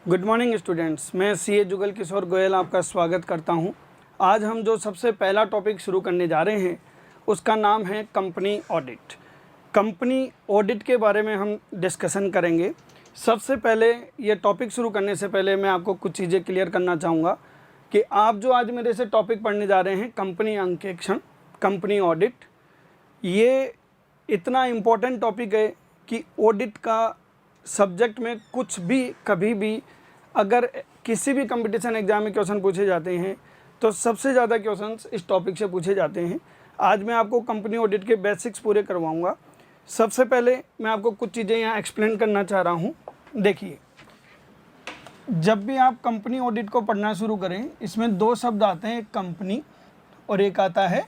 Good morning students, मैं CA Jugal Kishore Goyal आपका स्वागत करता हूं। आज हम जो सबसे पहला टॉपिक शुरू करने जा रहे हैं उसका नाम है कंपनी ऑडिट। कंपनी ऑडिट के बारे में हम डिस्कशन करेंगे। सबसे पहले ये टॉपिक शुरू करने से पहले मैं आपको कुछ चीज़ें क्लियर करना चाहूँगा कि आप जो आज मेरे से टॉपिक पढ़ने जा रहे हैं कंपनी अंकेक्षण, कंपनी ऑडिट, ये इतना इम्पोर्टेंट टॉपिक है कि ऑडिट का सब्जेक्ट में कुछ भी कभी भी अगर किसी भी कंपटीशन एग्जाम में क्वेश्चन पूछे जाते हैं तो सबसे ज़्यादा क्वेश्चंस इस टॉपिक से पूछे जाते हैं। आज मैं आपको कंपनी ऑडिट के बेसिक्स पूरे करवाऊंगा। सबसे पहले मैं आपको कुछ चीज़ें यहाँ एक्सप्लेन करना चाह रहा हूँ। देखिए, जब भी आप कंपनी ऑडिट को पढ़ना शुरू करें, इसमें दो शब्द आते हैं, एक कंपनी और एक आता है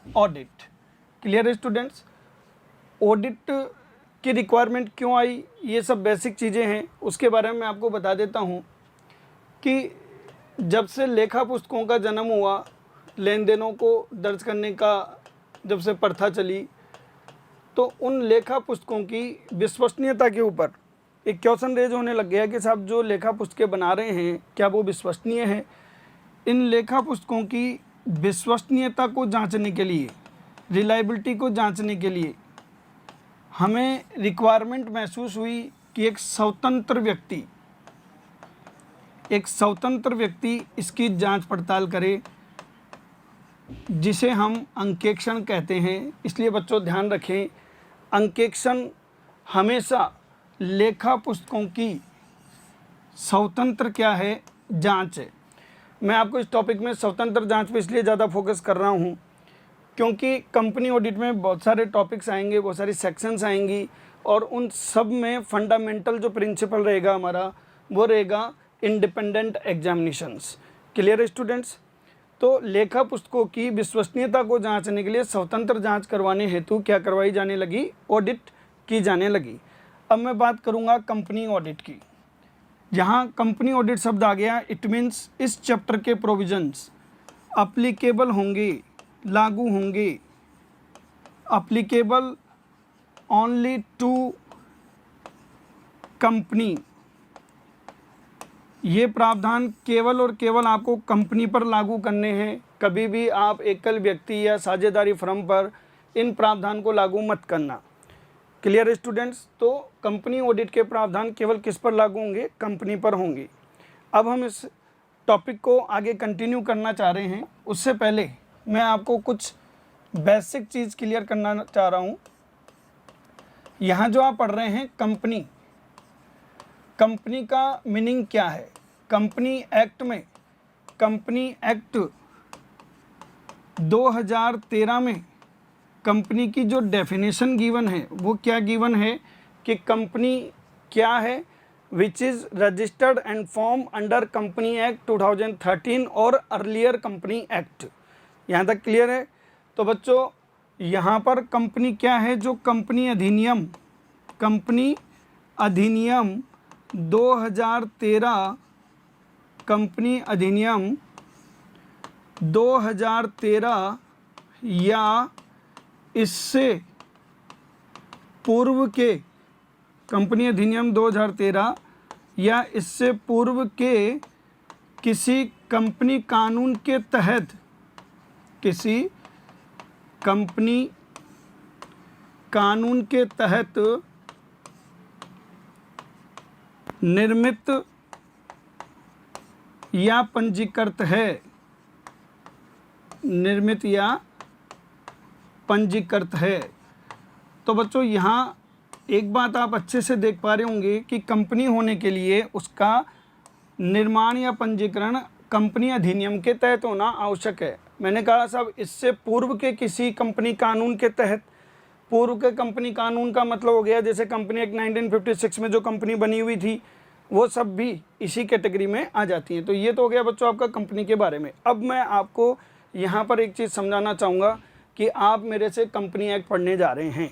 ऑडिट। क्लियर है स्टूडेंट्स? ऑडिट की रिक्वायरमेंट क्यों आई, ये सब बेसिक चीज़ें हैं, उसके बारे में मैं आपको बता देता हूँ कि जब से लेखा पुस्तकों का जन्म हुआ, लेन देनों को दर्ज करने का जब से प्रथा चली, तो उन लेखा पुस्तकों की विश्वसनीयता के ऊपर एक क्वेश्चन रेज होने लग गया कि साहब जो लेखा पुस्तकें बना रहे हैं क्या वो विश्वसनीय है। इन लेखा पुस्तकों की विश्वसनीयता को जांचने के लिए, रिलायबिलिटी को जांचने के लिए हमें रिक्वायरमेंट महसूस हुई कि एक स्वतंत्र व्यक्ति इसकी जांच पड़ताल करे, जिसे हम अंकेक्षण कहते हैं। इसलिए बच्चों ध्यान रखें, अंकेक्षण हमेशा लेखा पुस्तकों की स्वतंत्र क्या है, जांच है। मैं आपको इस टॉपिक में स्वतंत्र जांच पे इसलिए ज़्यादा फोकस कर रहा हूँ क्योंकि कंपनी ऑडिट में बहुत सारे टॉपिक्स आएंगे, बहुत सारी सेक्शंस आएंगी और उन सब में फंडामेंटल जो प्रिंसिपल रहेगा हमारा वो रहेगा इंडिपेंडेंट एग्जामिनेशंस। क्लियर है स्टूडेंट्स? तो लेखा पुस्तकों की विश्वसनीयता को जांचने के लिए स्वतंत्र जांच करवाने हेतु क्या करवाई जाने लगी, ऑडिट की जाने लगी। अब मैं बात करूंगा कंपनी ऑडिट की। यहाँ कंपनी ऑडिट शब्द आ गया, इट मीन्स इस चैप्टर के प्रोविजंस अप्लीकेबल होंगे, लागू होंगे, अप्लीकेबल ओनली टू कंपनी। ये प्रावधान केवल और केवल आपको कंपनी पर लागू करने हैं। कभी भी आप एकल व्यक्ति या साझेदारी फर्म पर इन प्रावधान को लागू मत करना। क्लियर है स्टूडेंट्स? तो कंपनी ऑडिट के प्रावधान केवल किस पर लागू होंगे, कंपनी पर होंगे। अब हम इस टॉपिक को आगे कंटिन्यू करना चाह रहे हैं, उससे पहले मैं आपको कुछ बेसिक चीज़ क्लियर करना चाह रहा हूँ। यहाँ जो आप पढ़ रहे हैं कंपनी, कंपनी का मीनिंग क्या है? कंपनी एक्ट में, कंपनी एक्ट 2013 में कंपनी की जो डेफिनेशन गिवन है वो क्या गिवन है कि कंपनी क्या है, which is registered and form under company act 2013 और अर्लियर कंपनी एक्ट। यहाँ तक क्लियर है? तो बच्चों यहाँ पर कंपनी क्या है, जो कंपनी अधिनियम 2013, कंपनी अधिनियम 2013 या इससे पूर्व के, कंपनी अधिनियम 2013 या इससे पूर्व के किसी कंपनी कानून के तहत, किसी कंपनी कानून के तहत निर्मित या पंजीकृत है, निर्मित या पंजीकृत है। तो बच्चों यहाँ एक बात आप अच्छे से देख पा रहे होंगे कि कंपनी होने के लिए उसका निर्माण या पंजीकरण कंपनी अधिनियम के तहत होना आवश्यक है। मैंने कहा साहब इससे पूर्व के किसी कंपनी कानून के तहत, पूर्व के कंपनी कानून का मतलब हो गया जैसे कंपनी एक्ट 1956 में जो कंपनी बनी हुई थी वो सब भी इसी कैटेगरी में आ जाती हैं। तो ये तो हो गया बच्चों आपका कंपनी के बारे में। अब मैं आपको यहाँ पर एक चीज़ समझाना चाहूँगा कि आप मेरे से कंपनी एक्ट पढ़ने जा रहे हैं,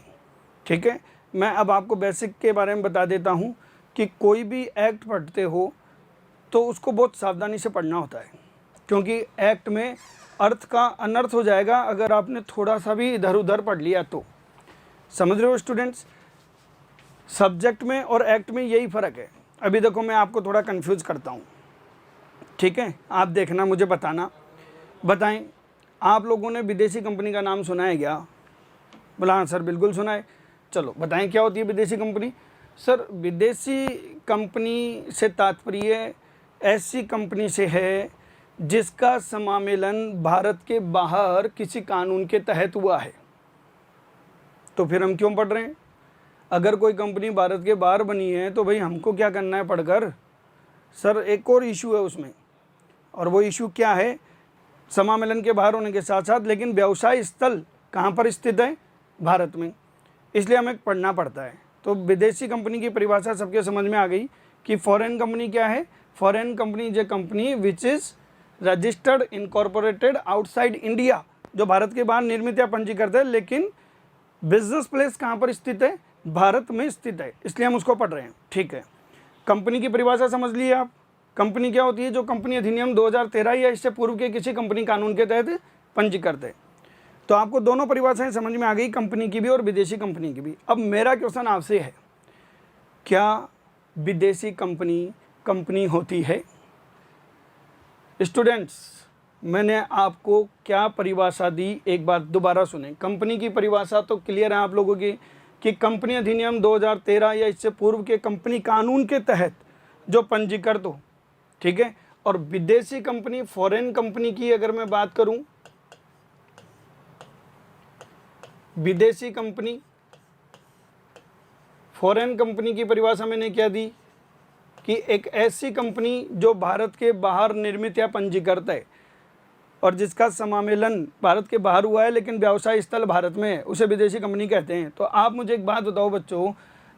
ठीक है? मैं अब आपको बेसिक के बारे में बता देता हूँ कि कोई भी एक्ट पढ़ते हो तो उसको बहुत सावधानी से पढ़ना होता है, क्योंकि एक्ट में अर्थ का अनर्थ हो जाएगा अगर आपने थोड़ा सा भी इधर उधर पढ़ लिया तो। समझ रहे हो स्टूडेंट्स? सब्जेक्ट में और एक्ट में यही फ़र्क है। अभी देखो मैं आपको थोड़ा कंफ्यूज करता हूँ, ठीक है, आप देखना, मुझे बताना, बताएं आप लोगों ने विदेशी कंपनी का नाम सुना है क्या? बोला हाँ सर बिल्कुल सुना है। चलो बताएं क्या होती है विदेशी कंपनी। सर विदेशी कंपनी से तात्पर्य ऐसी कंपनी से है जिसका समामेलन भारत के बाहर किसी कानून के तहत हुआ है। तो फिर हम क्यों पढ़ रहे हैं? अगर कोई कंपनी भारत के बाहर बनी है तो भाई हमको क्या करना है पढ़कर? सर एक और इशू है उसमें, और वो इशू क्या है? समामेलन के बाहर होने के साथ साथ लेकिन व्यवसाय स्थल कहाँ पर स्थित है? भारत में, इसलिए हमें पढ़ना पड़ता है। तो विदेशी कंपनी की परिभाषा सबके समझ में आ गई कि फॉरेन कंपनी क्या है? Foreign company is a company which is registered incorporated outside India, जो भारत के बाहर निर्मित या पंजीकृत है लेकिन बिजनेस प्लेस कहाँ पर स्थित है? भारत में स्थित है, इसलिए हम उसको पढ़ रहे हैं। ठीक है, कंपनी की परिभाषा समझ लिए आप। कंपनी क्या होती है? जो कंपनी अधिनियम 2013 या इससे पूर्व के किसी कंपनी कानून के तहत पंजीकृत है। तो आपको दोनों परिभाषाएं समझ में आ गई, कंपनी की भी और विदेशी कंपनी की भी। अब मेरा क्वेश्चन आपसे है, क्या विदेशी कंपनी कंपनी होती है? स्टूडेंट्स मैंने आपको क्या परिभाषा दी, एक बार दोबारा सुने। कंपनी की परिभाषा तो क्लियर है आप लोगों की कि कंपनी अधिनियम 2013 या इससे पूर्व के कंपनी कानून के तहत जो पंजीकृत हो, ठीक है। और विदेशी कंपनी, फॉरेन कंपनी की अगर मैं बात करूं, विदेशी कंपनी, फॉरेन कंपनी की परिभाषा मैंने क्या दी कि एक ऐसी कंपनी जो भारत के बाहर निर्मित या पंजीकृत है और जिसका समामेलन भारत के बाहर हुआ है लेकिन व्यवसाय स्थल भारत में है, उसे विदेशी कंपनी कहते हैं। तो आप मुझे एक बात बताओ बच्चों,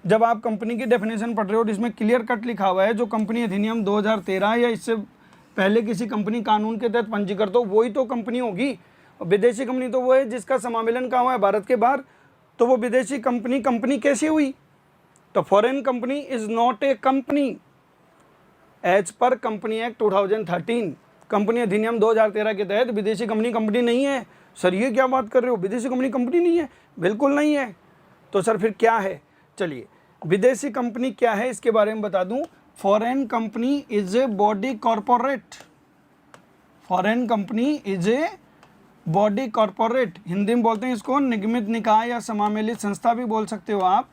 जब आप कंपनी की डेफिनेशन पढ़ रहे हो जिसमें क्लियर कट लिखा हुआ है जो कंपनी अधिनियम 2013 या इससे पहले किसी कंपनी कानून के तहत पंजीकृत हो, वही तो कंपनी होगी। विदेशी कंपनी तो वो है जिसका समामेलन कहाँ हुआ है? भारत के बाहर। तो वो विदेशी कंपनी कंपनी कैसे हुई? तो foreign company is not a company as per company act 2013। Company अधिनियम 2013 के तहत विदेशी कंपनी कंपनी नहीं है। सर ये क्या बात कर रहे हो, विदेशी कंपनी कंपनी नहीं है? बिल्कुल नहीं है। तो सर फिर क्या है? चलिए विदेशी कंपनी क्या है इसके बारे में बता दूं। Foreign company is a body corporate. Foreign company is a body corporate, Hindi में बोलते हैं इसको निगमित निकाय या समामेलित संस्था भी बोल सकते हो आप।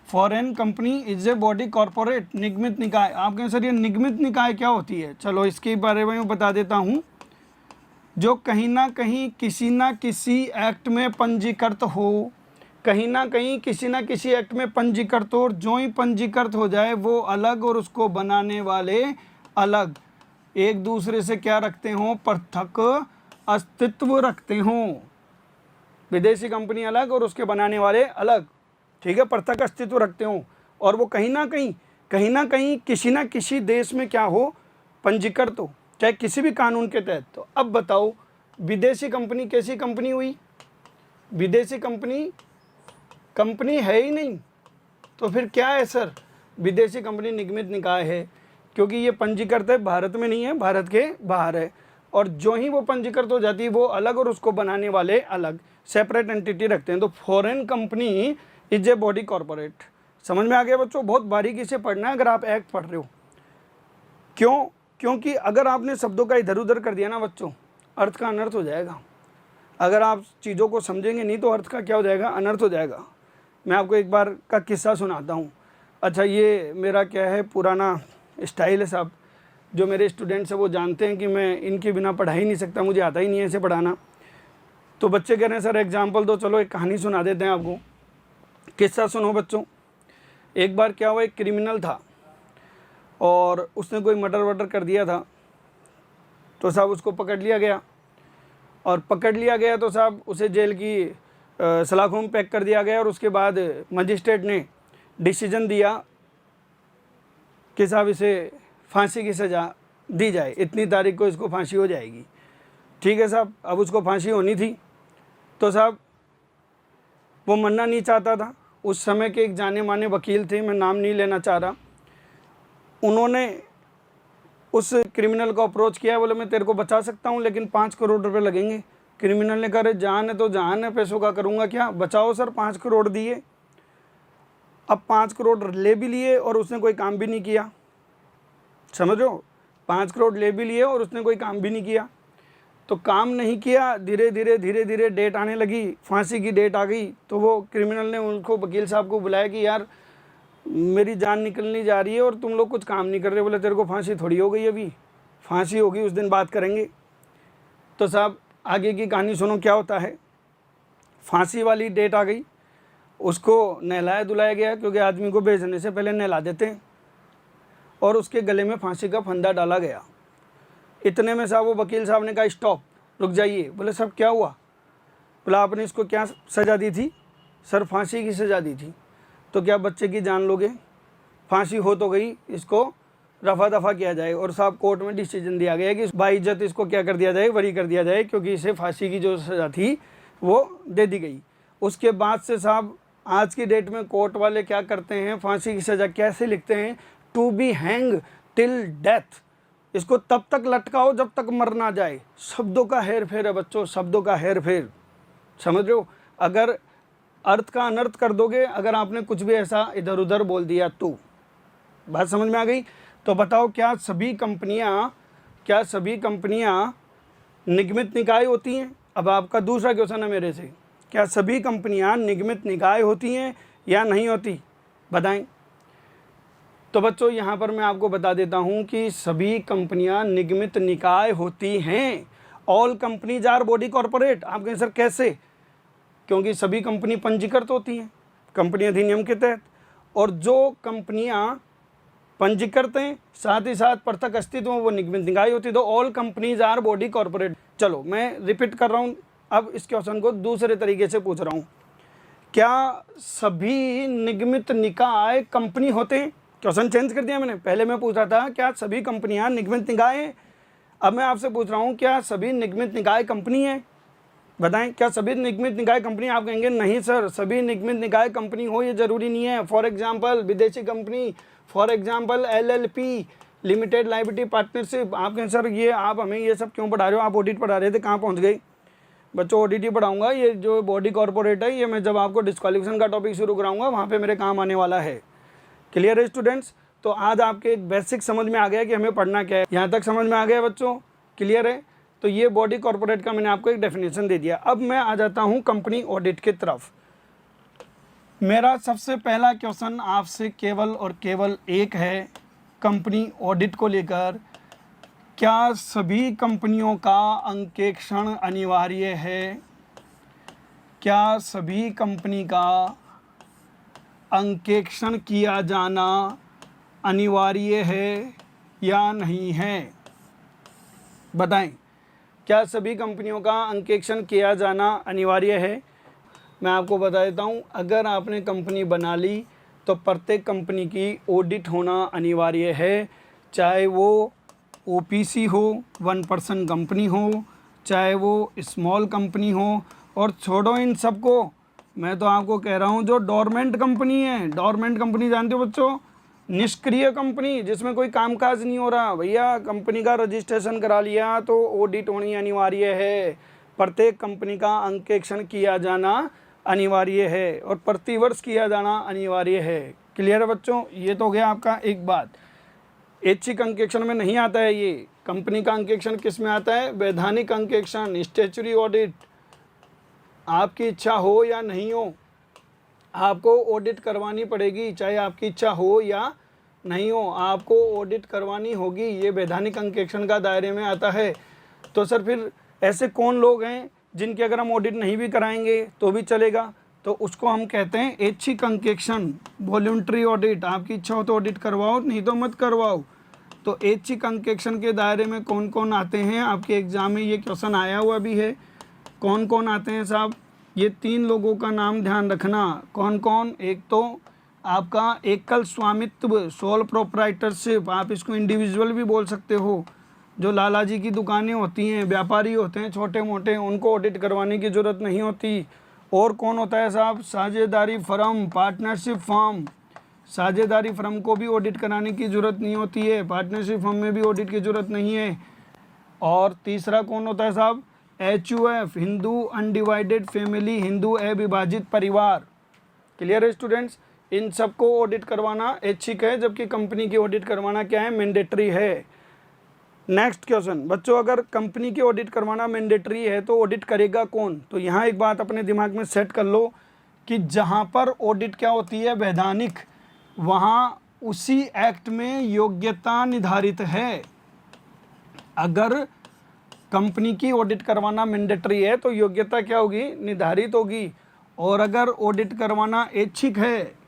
Foreign company is a body corporate, निगमित निकाय। आप कहें सर ये निगमित निकाय क्या होती है? चलो इसके बारे में बता देता हूँ। जो कहीं ना कहीं किसी ना किसी एक्ट में पंजीकृत हो, कहीं ना कहीं किसी ना किसी एक्ट में पंजीकृत हो, और जो ही पंजीकृत हो जाए वो अलग और उसको बनाने वाले अलग, एक दूसरे से क्या रखते हों? पृथक अस्तित्व रखते हों। विदेशी कंपनी अलग और उसके बनाने वाले अलग, ठीक है, पृथक अस्तित्व रखते हों, और वो कहीं ना कहीं किसी ना किसी देश में क्या हो? पंजीकृत हो, चाहे किसी भी कानून के तहत। तो अब बताओ विदेशी कंपनी कैसी कंपनी हुई? विदेशी कंपनी कंपनी है ही नहीं, तो फिर क्या है सर? विदेशी कंपनी निगमित निकाय है क्योंकि ये पंजीकृत है, भारत में नहीं है, भारत के बाहर है, और जो ही वो पंजीकृत हो जाती है वो अलग और उसको बनाने वाले अलग, सेपरेट एंटिटी रखते हैं। तो foreign company is a body corporate. समझ में आ गया बच्चों? बहुत बारीकी से पढ़ना है अगर आप एक्ट पढ़ रहे हो। क्यों? क्योंकि अगर आपने शब्दों का इधर उधर कर दिया ना बच्चों, अर्थ का अनर्थ हो जाएगा। अगर आप चीज़ों को समझेंगे नहीं तो अर्थ का क्या हो जाएगा? अनर्थ हो जाएगा। मैं आपको एक बार का किस्सा सुनाता हूँ। अच्छा ये मेरा क्या है, पुराना स्टाइल है साहब, जो मेरे स्टूडेंट्स हैं वो जानते हैं कि मैं इनके बिना पढ़ा ही नहीं सकता, मुझे आता ही नहीं है ऐसे पढ़ाना। तो बच्चे कह रहे हैं सर एग्जाम्पल दो, चलो एक कहानी सुना देते हैं आपको। किस्सा सुनो बच्चों। एक बार क्या हुआ, एक क्रिमिनल था और उसने कोई मर्डर वर्डर कर दिया था। तो साहब उसको पकड़ लिया गया, और पकड़ लिया गया तो साहब उसे जेल की सलाखों में पैक कर दिया गया। और उसके बाद मजिस्ट्रेट ने डिसीजन दिया कि साहब इसे फांसी की सज़ा दी जाए, इतनी तारीख को इसको फांसी हो जाएगी। ठीक है साहब, अब उसको फांसी होनी थी। तो साहब वो मरना नहीं चाहता था। उस समय के एक जाने माने वकील थे, मैं नाम नहीं लेना चाह रहा, उन्होंने उस क्रिमिनल को अप्रोच किया, बोले मैं तेरे को बचा सकता हूँ लेकिन 5 करोड़ रुपए लगेंगे। क्रिमिनल ने कहा जान है तो जान है, पैसों का करूँगा क्या, बचाओ सर। 5 करोड़ दिए। अब 5 करोड़ ले भी लिए और उसने कोई काम भी नहीं किया, समझ रहे हो, 5 करोड़ ले भी लिए और उसने कोई काम भी नहीं किया। तो काम नहीं किया, धीरे धीरे डेट आने लगी, फांसी की डेट आ गई, तो वो क्रिमिनल ने उनको, वकील साहब को बुलाया कि यार मेरी जान निकलनी जा रही है और तुम लोग कुछ काम नहीं कर रहे। बोले तेरे को फांसी थोड़ी हो गई, अभी फांसी होगी उस दिन बात करेंगे। तो साहब आगे की कहानी सुनो क्या होता है। फांसी वाली डेट आ गई, उसको नहलाया धुलाया गया, क्योंकि आदमी को भेजने से पहले नहला देते हैं, और उसके गले में फांसी का फंदा डाला गया। इतने में साहब वो वकील साहब ने कहा स्टॉप, रुक जाइए। बोले साहब क्या हुआ? बोला आपने इसको क्या सज़ा दी थी? सर फांसी की सज़ा दी थी। तो क्या बच्चे की जान लोगे? फांसी हो तो गई, इसको रफा दफा किया जाए। और साहब कोर्ट में डिसीजन दिया गया कि बाइज्जत इसको क्या कर दिया जाए, बरी कर दिया जाए, क्योंकि इसे फांसी की जो सज़ा थी वो दे दी गई। उसके बाद से साहब आज की डेट में कोर्ट वाले क्या करते हैं, फांसी की सज़ा कैसे लिखते हैं, to be hang till death. इसको तब तक लटकाओ जब तक मर ना जाए। शब्दों का हेर फेर है बच्चों, शब्दों का हेर फेर, समझ रहे हो। अगर अर्थ का अनर्थ कर दोगे, अगर आपने कुछ भी ऐसा इधर उधर बोल दिया तो। बात समझ में आ गई? तो बताओ क्या सभी कंपनियां निगमित निकाय होती हैं? अब आपका दूसरा क्वेश्चन है मेरे से, क्या सभी कंपनियां निगमित निकाय होती हैं या नहीं होती? बताएं। तो बच्चों यहाँ पर मैं आपको बता देता हूँ कि सभी कंपनियां निगमित निकाय होती हैं। All companies our body corporate. आप कहें सर कैसे? क्योंकि सभी कंपनी पंजीकृत होती हैं कंपनी अधिनियम के तहत, और जो कंपनियां पंजीकृत हैं साथ ही साथ पृथक अस्तित्व में वो निगमित निकाय होती है। तो all companies our body corporate. चलो मैं रिपीट कर रहा हूँ, अब इस क्वेश्चन को दूसरे तरीके से पूछ रहा हूँ, क्या सभी निगमित निकाय कंपनी होते हैं? क्वेश्चन चेंज कर दिया मैंने। पहले मैं पूछ रहा था क्या सभी कंपनियां निगमित निकाय हैं, अब मैं आपसे पूछ रहा हूँ क्या सभी निगमित निकाय कंपनी है? बताएं, क्या सभी निगमित निकाय कंपनी? आप कहेंगे नहीं सर, सभी निगमित निकाय कंपनी हो ये ज़रूरी नहीं है। फॉर एग्जांपल विदेशी company, for example LLP limited liability partnership. आप कहें सर ये आप हमें ये सब क्यों पढ़ा रहे हो? आप ऑडिट पढ़ा रहे थे, कहाँ पहुँच गए? बच्चों ऑडिट ही पढ़ाऊँगा, ये जो बॉडी कॉर्पोरेट है ये मैं जब आपको डिस्क्वालिफिकेशन का टॉपिक शुरू कराऊँगा वहाँ पर मेरे काम आने वाला है। क्लियर है स्टूडेंट्स? तो आज आपके एक बेसिक समझ में आ गया कि हमें पढ़ना क्या है। यहाँ तक समझ में आ गया बच्चों? क्लियर है? तो ये बॉडी कॉर्पोरेट का मैंने आपको एक डेफिनेशन दे दिया। अब मैं आ जाता हूँ कंपनी ऑडिट की तरफ। मेरा सबसे पहला क्वेश्चन आपसे केवल और केवल एक है कंपनी ऑडिट को लेकर, क्या सभी कंपनियों का अंकेक्षण अनिवार्य है? क्या सभी कंपनी का अंकेक्षण किया जाना अनिवार्य है या नहीं है? बताएं, क्या सभी कंपनियों का अंकेक्षण किया जाना अनिवार्य है? मैं आपको बता देता हूं, अगर आपने कंपनी बना ली तो प्रत्येक कंपनी की ऑडिट होना अनिवार्य है, चाहे वो OPC हो, 1 पर्सन कंपनी हो, चाहे वो स्मॉल कंपनी हो, और छोड़ो इन सबको, मैं तो आपको कह रहा हूँ जो डोरमेंट कंपनी है, डोरमेंट कंपनी जानते हो बच्चों, निष्क्रिय कंपनी जिसमें कोई कामकाज नहीं हो रहा, भैया कंपनी का रजिस्ट्रेशन करा लिया तो ऑडिट होनी अनिवार्य है। प्रत्येक कंपनी का अंकेक्षण किया जाना अनिवार्य है और प्रतिवर्ष किया जाना अनिवार्य है। क्लियर है बच्चों? ये तो हो गया आपका एक बात। ऐच्छिक अंकेक्षण में नहीं आता है ये। कंपनी का अंकेक्षण किस में आता है? वैधानिक अंकेक्षण, स्टैट्यूटरी ऑडिट। आपकी इच्छा हो या नहीं हो, आपको ऑडिट करवानी पड़ेगी, चाहे आपकी इच्छा हो या नहीं हो, आपको ऑडिट करवानी होगी। ये वैधानिक अंकेक्षण का दायरे में आता है। तो सर फिर ऐसे कौन लोग हैं जिनके अगर हम ऑडिट नहीं भी कराएंगे तो भी चलेगा? तो उसको हम कहते हैं ऐच्छिक अंकेक्षण, वॉलंटरी ऑडिट। आपकी इच्छा हो तो ऑडिट करवाओ, नहीं तो मत करवाओ। तो ऐच्छिक अंकेक्षण के दायरे में कौन कौन आते हैं? आपके एग्जाम में ये क्वेश्चन आया हुआ भी है। कौन कौन आते हैं साहब? ये 3 लोगों का नाम ध्यान रखना। कौन कौन? एक तो आपका एकल स्वामित्व, सोल प्रोप्राइटरशिप, आप इसको इंडिविजुअल भी बोल सकते हो। जो लाला जी की दुकानें होती हैं, व्यापारी होते हैं छोटे मोटे, उनको ऑडिट करवाने की ज़रूरत नहीं होती। और कौन होता है साहब? साझेदारी फर्म, पार्टनरशिप फर्म। साझेदारी फर्म को भी ऑडिट कराने की ज़रूरत नहीं होती है, पार्टनरशिप फर्म में भी ऑडिट की ज़रूरत नहीं है। और तीसरा कौन होता है साहब? HUF, Hindu undivided family, Hindu अविभाजित परिवार। क्लियर है स्टूडेंट्स? इन सबको ऑडिट करवाना ऐच्छिक है, जबकि कंपनी की ऑडिट करवाना क्या है, मैंडेटरी है। नेक्स्ट क्वेश्चन बच्चों, अगर कंपनी की ऑडिट करवाना मैंडेटरी है तो ऑडिट करेगा कौन? तो यहाँ एक बात अपने दिमाग में सेट कर लो कि जहाँ पर ऑडिट क्या होती है, वैधानिक, वहाँ उसी एक्ट में योग्यता निर्धारित है। अगर कंपनी की ऑडिट करवाना मैंडेटरी है तो योग्यता क्या होगी, निर्धारित होगी। और अगर ऑडिट करवाना ऐच्छिक है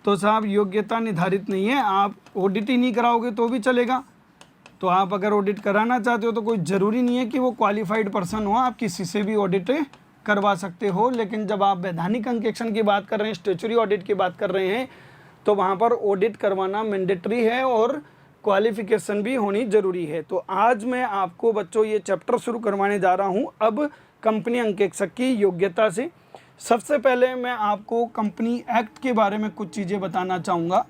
तो साहब योग्यता निर्धारित नहीं है, आप ऑडिट ही नहीं कराओगे तो भी चलेगा। तो आप अगर ऑडिट कराना चाहते हो तो कोई ज़रूरी नहीं है कि वो क्वालिफाइड पर्सन हो, आप किसी से भी ऑडिट करवा सकते हो। लेकिन जब आप वैधानिक अंकेक्षण की बात कर रहे हैं, स्टैट्यूटरी ऑडिट की बात कर रहे हैं, तो वहाँ पर ऑडिट करवाना मैंडेटरी है और क्वालिफिकेशन भी होनी ज़रूरी है। तो आज मैं आपको बच्चों ये चैप्टर शुरू करवाने जा रहा हूँ अब कंपनी अंकेक्षक की योग्यता से। सबसे पहले मैं आपको कंपनी एक्ट के बारे में कुछ चीज़ें बताना चाहूँगा।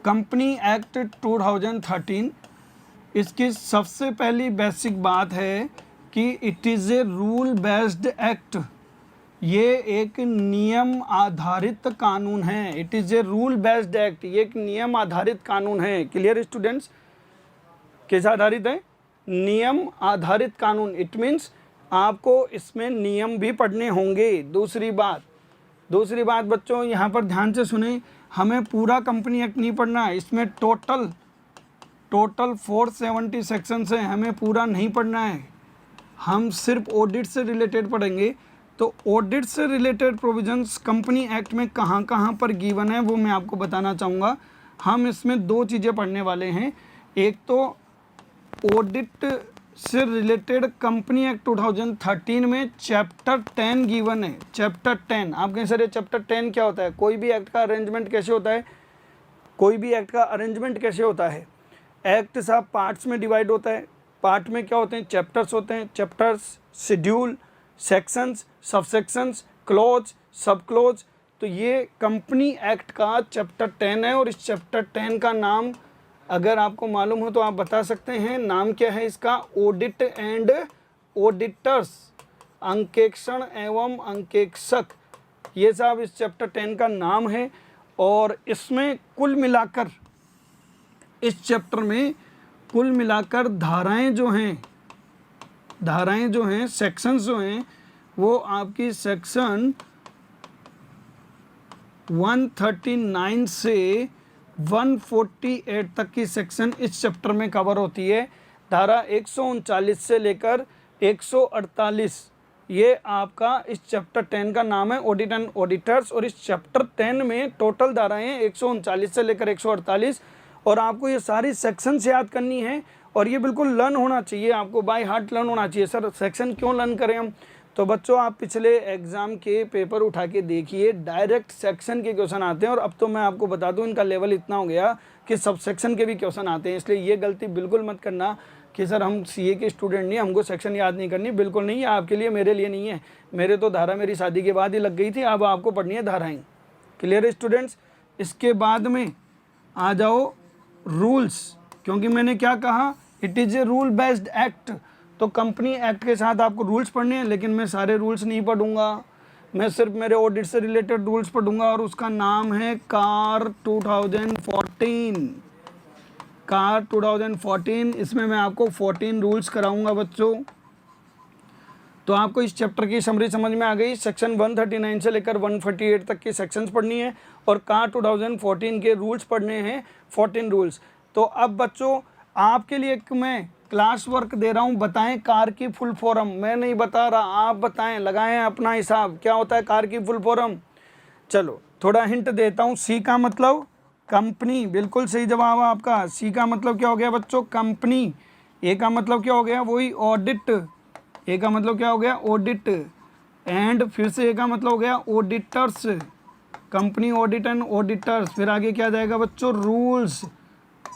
कंपनी एक्ट 2013, इसकी सबसे पहली बेसिक बात है कि it is a rule based act. ये एक नियम आधारित कानून है। It is a rule based act, ये एक नियम आधारित कानून है। Clear students? किस आधारित है? नियम आधारित कानून। इट मीन्स आपको इसमें नियम भी पढ़ने होंगे। दूसरी बात बच्चों यहाँ पर ध्यान से सुने, हमें पूरा कंपनी एक्ट नहीं पढ़ना है। इसमें टोटल 470 सेक्शंस हैं, हमें पूरा नहीं पढ़ना है। हम सिर्फ ऑडिट से रिलेटेड पढ़ेंगे। तो ऑडिट से रिलेटेड प्रोविजंस कंपनी एक्ट में कहाँ कहाँ पर गिवन है वो मैं आपको बताना चाहूँगा। हम इसमें दो चीज़ें पढ़ने वाले हैं। एक तो ऑडिट से रिलेटेड कंपनी एक्ट 2013 में चैप्टर 10 गिवन है। चैप्टर 10, आप कहें सर ये चैप्टर 10 क्या होता है? कोई भी एक्ट का अरेंजमेंट कैसे होता है? एक्ट साहब पार्ट्स में डिवाइड होता है। पार्ट में क्या होते हैं? चैप्टर्स होते हैं। Chapters, schedule, sections, subsections, clause, sub clause. तो ये कंपनी एक्ट का चैप्टर 10 है और इस चैप्टर 10 का नाम अगर आपको मालूम हो तो आप बता सकते हैं। नाम क्या है इसका? ऑडिट एंड ऑडिटर्स, अंकेक्षण एवं अंकेक्षक। ये साहब इस चैप्टर 10 का नाम है। और इसमें कुल मिलाकर इस चैप्टर में कुल मिलाकर धाराएं जो हैं, सेक्शंस जो हैं, वो आपकी सेक्शन 139 से 148 तक की सेक्शन इस चैप्टर में कवर होती है। धारा 139 से लेकर 148, ये आपका इस चैप्टर 10 का नाम है, ऑडिट एंड ऑडिटर्स। और इस चैप्टर 10 में टोटल धाराएं 139 से लेकर 148, और आपको ये सारी सेक्शंस याद करनी है। और ये बिल्कुल लर्न होना चाहिए, आपको बाय हार्ट लर्न होना चाहिए। सर सेक्शन क्यों लर्न करें हम? तो बच्चों आप पिछले एग्ज़ाम के पेपर उठा के देखिए, डायरेक्ट सेक्शन के क्वेश्चन आते हैं। और अब तो मैं आपको बता दूं इनका लेवल इतना हो गया कि सब सेक्शन के भी क्वेश्चन आते हैं। इसलिए ये गलती बिल्कुल मत करना कि सर हम सीए के स्टूडेंट नहीं, हमको सेक्शन याद नहीं करनी। बिल्कुल नहीं, आपके लिए, मेरे लिए नहीं है। मेरे तो धारा मेरी शादी के बाद ही लग गई थी, अब आपको पढ़नी है धाराएँ। Clear students? इसके बाद में आ जाओ रूल्स, क्योंकि मैंने क्या कहा, it is a rule based act. तो कंपनी एक्ट के साथ आपको रूल्स पढ़ने हैं, लेकिन मैं सारे रूल्स नहीं पढ़ूंगा, मैं सिर्फ मेरे ऑडिट से रिलेटेड रूल्स पढ़ूंगा। और उसका नाम है कार 2014। कार 2014, इसमें मैं आपको 14 रूल्स कराऊंगा बच्चों। तो आपको इस चैप्टर की समरी समझ में आ गई। सेक्शन 139 से लेकर 148 तक के सेक्शंस पढ़नी है और कार 2014 के रूल्स पढ़ने हैं, 14 रूल्स। तो अब बच्चों आपके लिए एक मैं क्लास वर्क दे रहा हूँ, बताएं कार की फुल फॉर्म। मैं नहीं बता रहा, आप बताएं, लगाएं अपना हिसाब, क्या होता है कार की फुल फॉर्म। चलो थोड़ा हिंट देता हूँ। सी का मतलब कंपनी, बिल्कुल सही जवाब आपका। सी का मतलब क्या हो गया बच्चों? कंपनी। ए का मतलब क्या हो गया? वही ऑडिट। ए का मतलब क्या हो गया? ऑडिट। एंड फिर से ए का मतलब हो गया auditors, company audit and auditors. फिर आगे क्या जाएगा बच्चों? Rules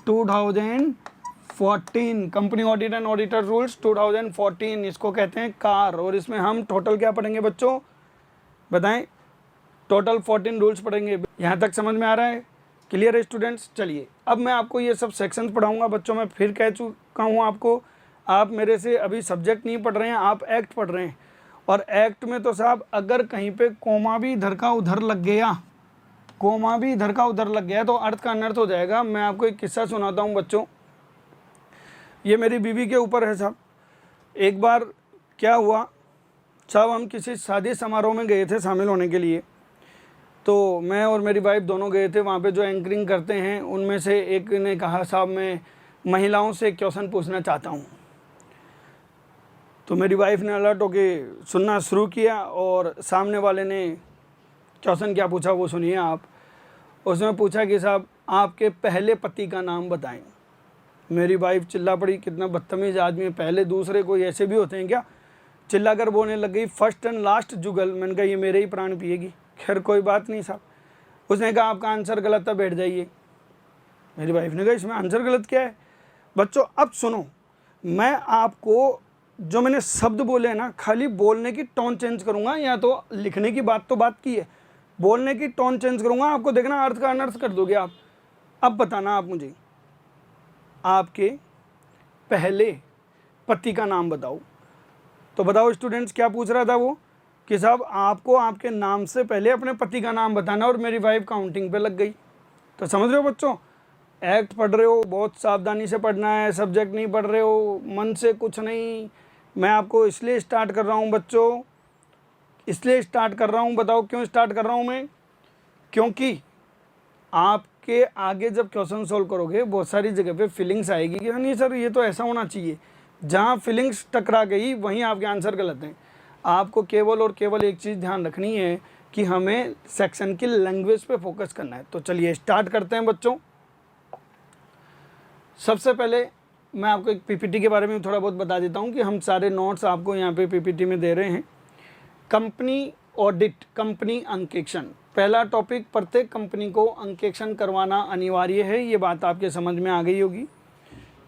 2014, company audit and auditor rules 2014, इसको कहते हैं कार। और इसमें हम टोटल क्या पढ़ेंगे बच्चों, बताएं? टोटल 14 रूल्स पढ़ेंगे। यहाँ तक समझ में आ रहा है? क्लियर है स्टूडेंट्स? चलिए अब मैं आपको ये सब सेक्शंस पढ़ाऊँगा बच्चों। मैं फिर कह चुका हूँ आपको, आप मेरे से अभी सब्जेक्ट नहीं पढ़ रहे हैं, आप एक्ट पढ़ रहे हैं। और एक्ट में तो साहब अगर कहीं पे कोमा भी इधर का उधर लग गया कोमा भी इधर का उधर लग गया तो अर्थ का अनर्थ हो जाएगा। मैं आपको एक किस्सा सुनाता हूँ बच्चों, ये मेरी बीवी के ऊपर है साहब। एक बार क्या हुआ साहब, हम किसी शादी समारोह में गए थे शामिल होने के लिए। तो मैं और मेरी वाइफ दोनों गए थे। वहाँ पे जो एंकरिंग करते हैं उनमें से एक ने कहा, साहब मैं महिलाओं से एक क्वेश्चन पूछना चाहता हूँ। तो मेरी वाइफ ने अलर्ट होके सुनना शुरू किया और सामने वाले ने क्वेश्चन क्या पूछा वो सुनिए आप। उसने पूछा कि साहब आपके पहले पति का नाम बताएं। मेरी वाइफ चिल्ला पड़ी, कितना बदतमीज़ आदमी है, पहले दूसरे कोई ऐसे भी होते हैं क्या? चिल्ला कर बोलने लग गई, फर्स्ट एंड लास्ट जुगल। मैंने कहा ये मेरे ही प्राण पिएगी। खैर कोई बात नहीं साहब। उसने कहा आपका आंसर गलत था, बैठ जाइए। मेरी वाइफ ने कहा इसमें आंसर गलत क्या है? बच्चों अब सुनो, मैं आपको जो मैंने शब्द बोले हैं ना, खाली बोलने की टोन चेंज करूँगा, या तो लिखने की बात तो बात की है, बोलने की टोन चेंज करूँगा, आपको देखना अर्थ का अनर्थ कर दोगे आप। अब बताना आप मुझे, आपके पहले पति का नाम बताओ। तो बताओ स्टूडेंट्स, क्या पूछ रहा था वो कि साहब आपको आपके नाम से पहले अपने पति का नाम बताना, और मेरी वाइफ काउंटिंग पे लग गई। तो समझ रहे हो बच्चों, एक्ट पढ़ रहे हो, बहुत सावधानी से पढ़ना है, सब्जेक्ट नहीं पढ़ रहे हो, मन से कुछ नहीं। मैं आपको इसलिए स्टार्ट कर रहा हूँ बच्चों, इसलिए स्टार्ट कर रहा हूँ, बताओ क्यों स्टार्ट कर रहा हूँ मैं? क्योंकि आपके आगे जब क्वेश्चन सोल्व करोगे बहुत सारी जगह पे फीलिंग्स आएगी कि नहीं सर ये तो ऐसा होना चाहिए। जहाँ फीलिंग्स टकरा गई वहीं आपके आंसर गलत हैं। आपको केवल और केवल एक चीज़ ध्यान रखनी है कि हमें सेक्शन की लैंग्वेज पे फोकस करना है। तो चलिए स्टार्ट करते हैं बच्चों। सबसे पहले मैं आपको एक पीपीटी के बारे में थोड़ा बहुत बता देता हूँ कि हम सारे नोट्स आपको यहाँ पे पीपीटी में दे रहे हैं। कंपनी ऑडिट, कंपनी अंकेक्षण, पहला टॉपिक, प्रत्येक कंपनी को अंकेक्षण करवाना अनिवार्य है। ये बात आपके समझ में आ गई होगी।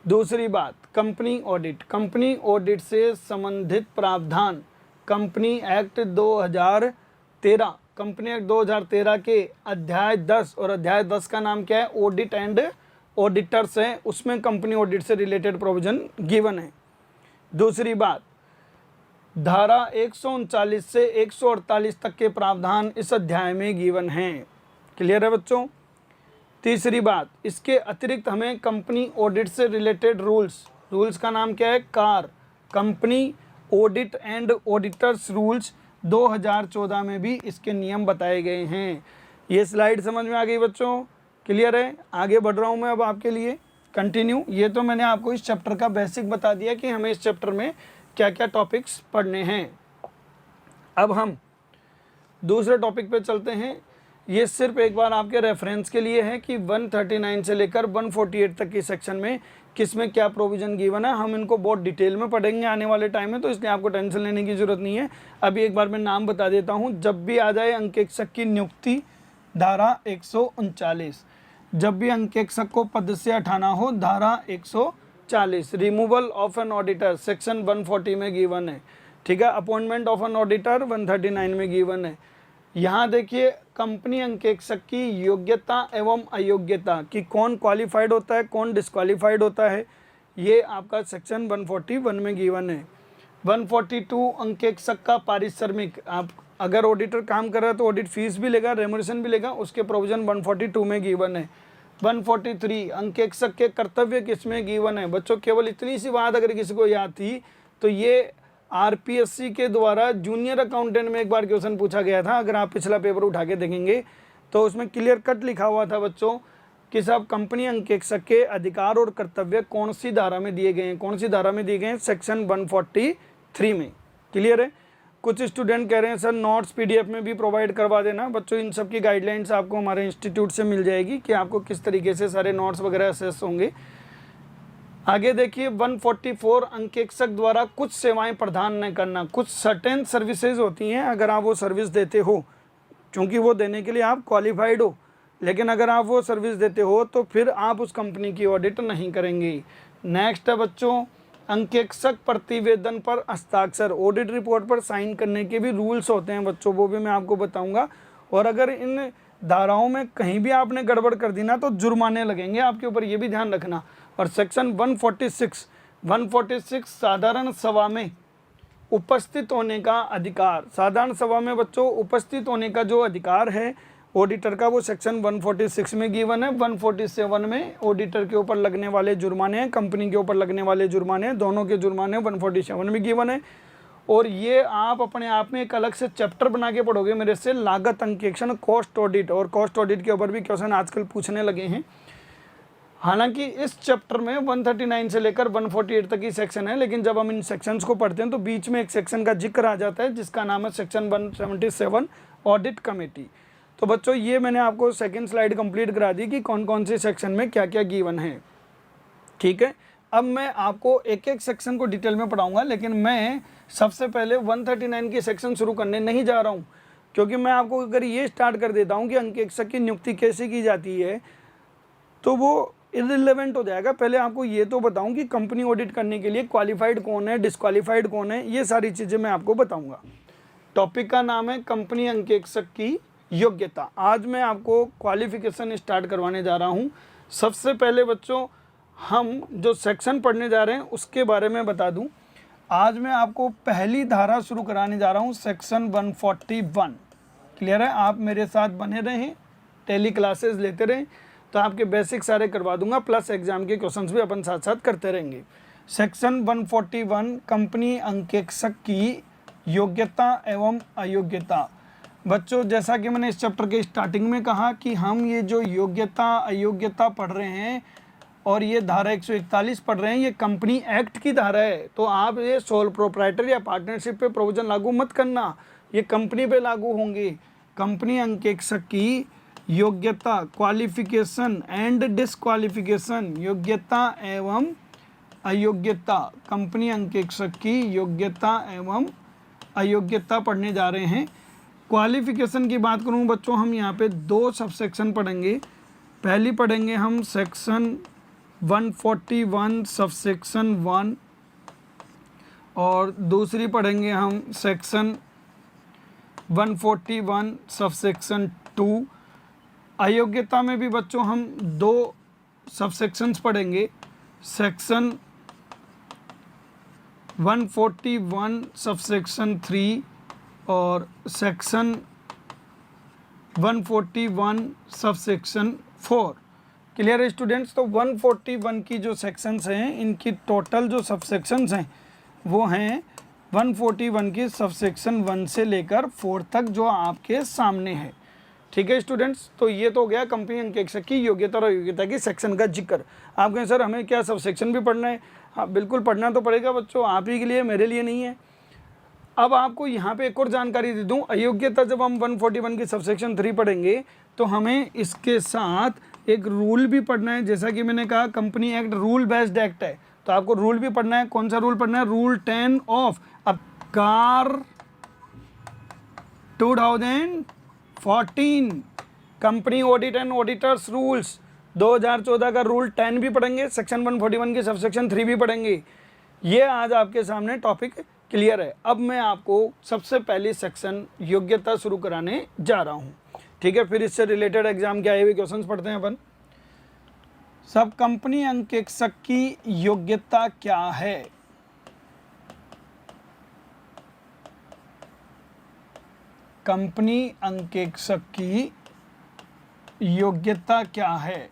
दूसरी बात, कंपनी ऑडिट, कंपनी ऑडिट से संबंधित प्रावधान कंपनी एक्ट 2013, कंपनी एक्ट 2013 के अध्याय 10, और अध्याय 10 का नाम क्या है? ऑडिट एंड ऑडिटर्स है। उसमें कंपनी ऑडिट से रिलेटेड प्रोविजन गिवन है। दूसरी बात, धारा 139 से 148 तक के प्रावधान इस अध्याय में गिवन हैं। क्लियर है बच्चों? तीसरी बात, इसके अतिरिक्त हमें कंपनी ऑडिट से रिलेटेड रूल्स का नाम क्या है? Car, company audit and auditors rules 2014 में भी इसके नियम बताए गए हैं। ये स्लाइड समझ में आ गई बच्चों? क्लियर है? आगे बढ़ रहा हूँ मैं अब आपके लिए, कंटिन्यू। ये तो मैंने आपको इस चैप्टर का बेसिक बता दिया कि हमें इस चैप्टर में क्या क्या टॉपिक्स पढ़ने हैं। अब हम दूसरे टॉपिक पे चलते हैं। ये सिर्फ एक बार आपके रेफरेंस के लिए है कि 139 से लेकर 148 तक की सेक्शन में किस में क्या प्रोविज़न गिवन है। हम इनको बहुत डिटेल में पढ़ेंगे आने वाले टाइम में, तो इसलिए आपको टेंशन लेने की ज़रूरत नहीं है। अभी एक बार मैं नाम बता देता हूँ। जब भी आ जाए अंकेक्षक की नियुक्ति, धारा 139, जब भी अंकेक्षक को पद से हटाना हो, धारा 140, removal of an auditor section 140 में गिवन है। ठीक है, अपॉइंटमेंट ऑफ एन ऑडिटर 139 में गिवन है। यहाँ देखिए, कंपनी अंकेक्षक की योग्यता एवं अयोग्यता कि कौन क्वालिफाइड होता है, कौन डिस्क्वालीफाइड होता है, ये आपका सेक्शन 141 में गिवन है। 142 अंकेक्षक का पारिश्रमिक, आप अगर ऑडिटर काम कर रहा है तो ऑडिट फीस भी लेगा, रेमुनेशन भी लेगा, उसके प्रोविजन 142 में गिवन है। 143 अंकेक्षक के कर्तव्य किसमें गिवन है? बच्चों केवल इतनी सी बात अगर किसी को याद थी तो ये आरपीएससी के द्वारा जूनियर अकाउंटेंट में एक बार क्वेश्चन पूछा गया था। अगर आप पिछला पेपर उठा के देखेंगे तो उसमें क्लियर कट लिखा हुआ था बच्चों कि साहब कंपनी अंकेक्षक के अधिकार और कर्तव्य कौन सी धारा में दिए गए हैं, कौन सी धारा में दिए गए हैं? सेक्शन 143 में। क्लियर है? कुछ स्टूडेंट कह रहे हैं सर नोट्स पीडीएफ में भी प्रोवाइड करवा देना। बच्चों इन सब की गाइडलाइंस आपको हमारे इंस्टीट्यूट से मिल जाएगी कि आपको किस तरीके से सारे नोट्स वगैरह असेस होंगे। आगे देखिए, 144 अंकेक्षक द्वारा कुछ सेवाएं प्रदान न करना, कुछ सर्टेन सर्विसेज होती हैं, अगर आप वो सर्विस देते हो, क्योंकि वो देने के लिए आप क्वालिफाइड हो, लेकिन अगर आप वो सर्विस देते हो तो फिर आप उस कंपनी की ऑडिट नहीं करेंगे। नेक्स्ट है बच्चों, अंकेक्षक प्रतिवेदन पर हस्ताक्षर, ऑडिट रिपोर्ट पर साइन करने के भी रूल्स होते हैं बच्चों, वो भी मैं आपको बताऊंगा। और अगर इन धाराओं में कहीं भी आपने गड़बड़ कर दी ना तो जुर्माने लगेंगे आपके ऊपर, ये भी ध्यान रखना। और सेक्शन 146 साधारण सभा में उपस्थित होने का अधिकार, साधारण सभा में बच्चों उपस्थित होने का जो अधिकार है ऑडिटर का, वो सेक्शन 146 में गिवन है। 147 में ऑडिटर के ऊपर लगने वाले जुर्माने हैं, कंपनी के ऊपर लगने वाले जुर्माने हैं, दोनों के जुर्माने 147 में गिवन है। और ये आप अपने आप में एक अलग से चैप्टर बना के पढ़ोगे मेरे से, लागत अंकेक्षण, कॉस्ट ऑडिट। और कॉस्ट ऑडिट के ऊपर भी क्वेश्चन आजकल पूछने लगे हैं। हालांकि इस चैप्टर में 139 से लेकर 148 तक ही सेक्शन है, लेकिन जब हम इन सेक्शंस को पढ़ते हैं तो बीच में एक सेक्शन का जिक्र आ जाता है जिसका नाम है सेक्शन 177 ऑडिट कमेटी। तो बच्चों ये मैंने आपको सेकंड स्लाइड कंप्लीट करा दी कि कौन कौन से सेक्शन में क्या क्या गिवन है। ठीक है, अब मैं आपको एक एक सेक्शन को डिटेल में पढ़ाऊंगा, लेकिन मैं सबसे पहले 139 की सेक्शन शुरू करने नहीं जा रहा हूं, क्योंकि मैं आपको अगर ये स्टार्ट कर देता हूं कि अंकेक्षक की नियुक्ति कैसे की जाती है तो वो इररिलेवेंट हो जाएगा। पहले आपको ये तो बताऊं कि कंपनी ऑडिट करने के लिए क्वालिफाइड कौन है, डिस्क्वालीफाइड कौन है, ये सारी चीज़ें मैं आपको बताऊंगा। टॉपिक का नाम है कंपनी अंकेक्षक की योग्यता। आज मैं आपको क्वालिफिकेशन स्टार्ट करवाने जा रहा हूं। सबसे पहले बच्चों हम जो सेक्शन पढ़ने जा रहे हैं उसके बारे में बता दूं। आज मैं आपको पहली धारा शुरू कराने जा रहा हूं, सेक्शन 141। क्लियर है? आप मेरे साथ बने रहें, टेली क्लासेस लेते रहें, तो आपके बेसिक सारे करवा दूंगा, प्लस एग्जाम के क्वेश्चंस भी अपन साथ साथ करते रहेंगे। सेक्शन 141 कंपनी अंकेक्षक की योग्यता एवं अयोग्यता। बच्चों जैसा कि मैंने इस चैप्टर के स्टार्टिंग में कहा कि हम ये जो योग्यता अयोग्यता पढ़ रहे हैं और ये धारा 141 पढ़ रहे हैं, ये कंपनी एक्ट की धारा है। तो आप ये सोल प्रोप्राइटर या पार्टनरशिप पे प्रोविजन लागू मत करना, ये कंपनी पे लागू होंगे। कंपनी अंकेक्षक की योग्यता, क्वालिफिकेशन एंड डिस्क्वालिफिकेशन, योग्यता एवं अयोग्यता, कंपनी अंकेक्षक की योग्यता एवं अयोग्यता पढ़ने जा रहे हैं। क्वालिफिकेशन की बात करूं बच्चों, हम यहाँ पे दो सबसेक्शन पढ़ेंगे। पहली पढ़ेंगे हम सेक्शन 141 सबसेक्शन 1 और दूसरी पढ़ेंगे हम सेक्शन 141 सबसेक्शन 2। अयोग्यता में भी बच्चों हम दो सबसेक्शंस पढ़ेंगे, सेक्शन 141 सबसेक्शन 3 और सेक्शन 141 सबसेक्शन 4। क्लियर है स्टूडेंट्स? तो 141 की जो सेक्शंस हैं इनकी टोटल जो सबसेक्शंस हैं वो हैं 141 की सबसेक्शन 1 से लेकर 4 तक जो आपके सामने है। ठीक है स्टूडेंट्स, तो ये तो हो गया कंपनी अंकेक्षक की योग्यता और अयोग्यता की सेक्शन का जिक्र। आप कहें सर हमें क्या सबसेक्शन भी पढ़ना है? हाँ बिल्कुल पढ़ना तो पड़ेगा बच्चों, आप ही के लिए, मेरे लिए नहीं है। अब आपको यहाँ पे एक और जानकारी दे दूँ, अयोग्यता जब हम 141 की सबसेक्शन 3 पढ़ेंगे तो हमें इसके साथ एक रूल भी पढ़ना है। जैसा कि मैंने कहा company act rule based act है, तो आपको रूल भी पढ़ना है। कौन सा रूल पढ़ना है? Rule 10 of car 2014 company audit and auditors rules 2014 का रूल 10 भी पढ़ेंगे, सेक्शन 141 की सबसेक्शन 3 भी पढ़ेंगे। ये आज आपके सामने टॉपिक क्लियर है। अब मैं आपको सबसे पहली सेक्शन योग्यता शुरू कराने जा रहा हूँ। ठीक है, फिर इससे रिलेटेड एग्जाम के आए हुए क्वेश्चंस पढ़ते हैं अपन। सब कंपनी अंकेक्षक की योग्यता क्या है? कंपनी अंकेक्षक की योग्यता क्या है?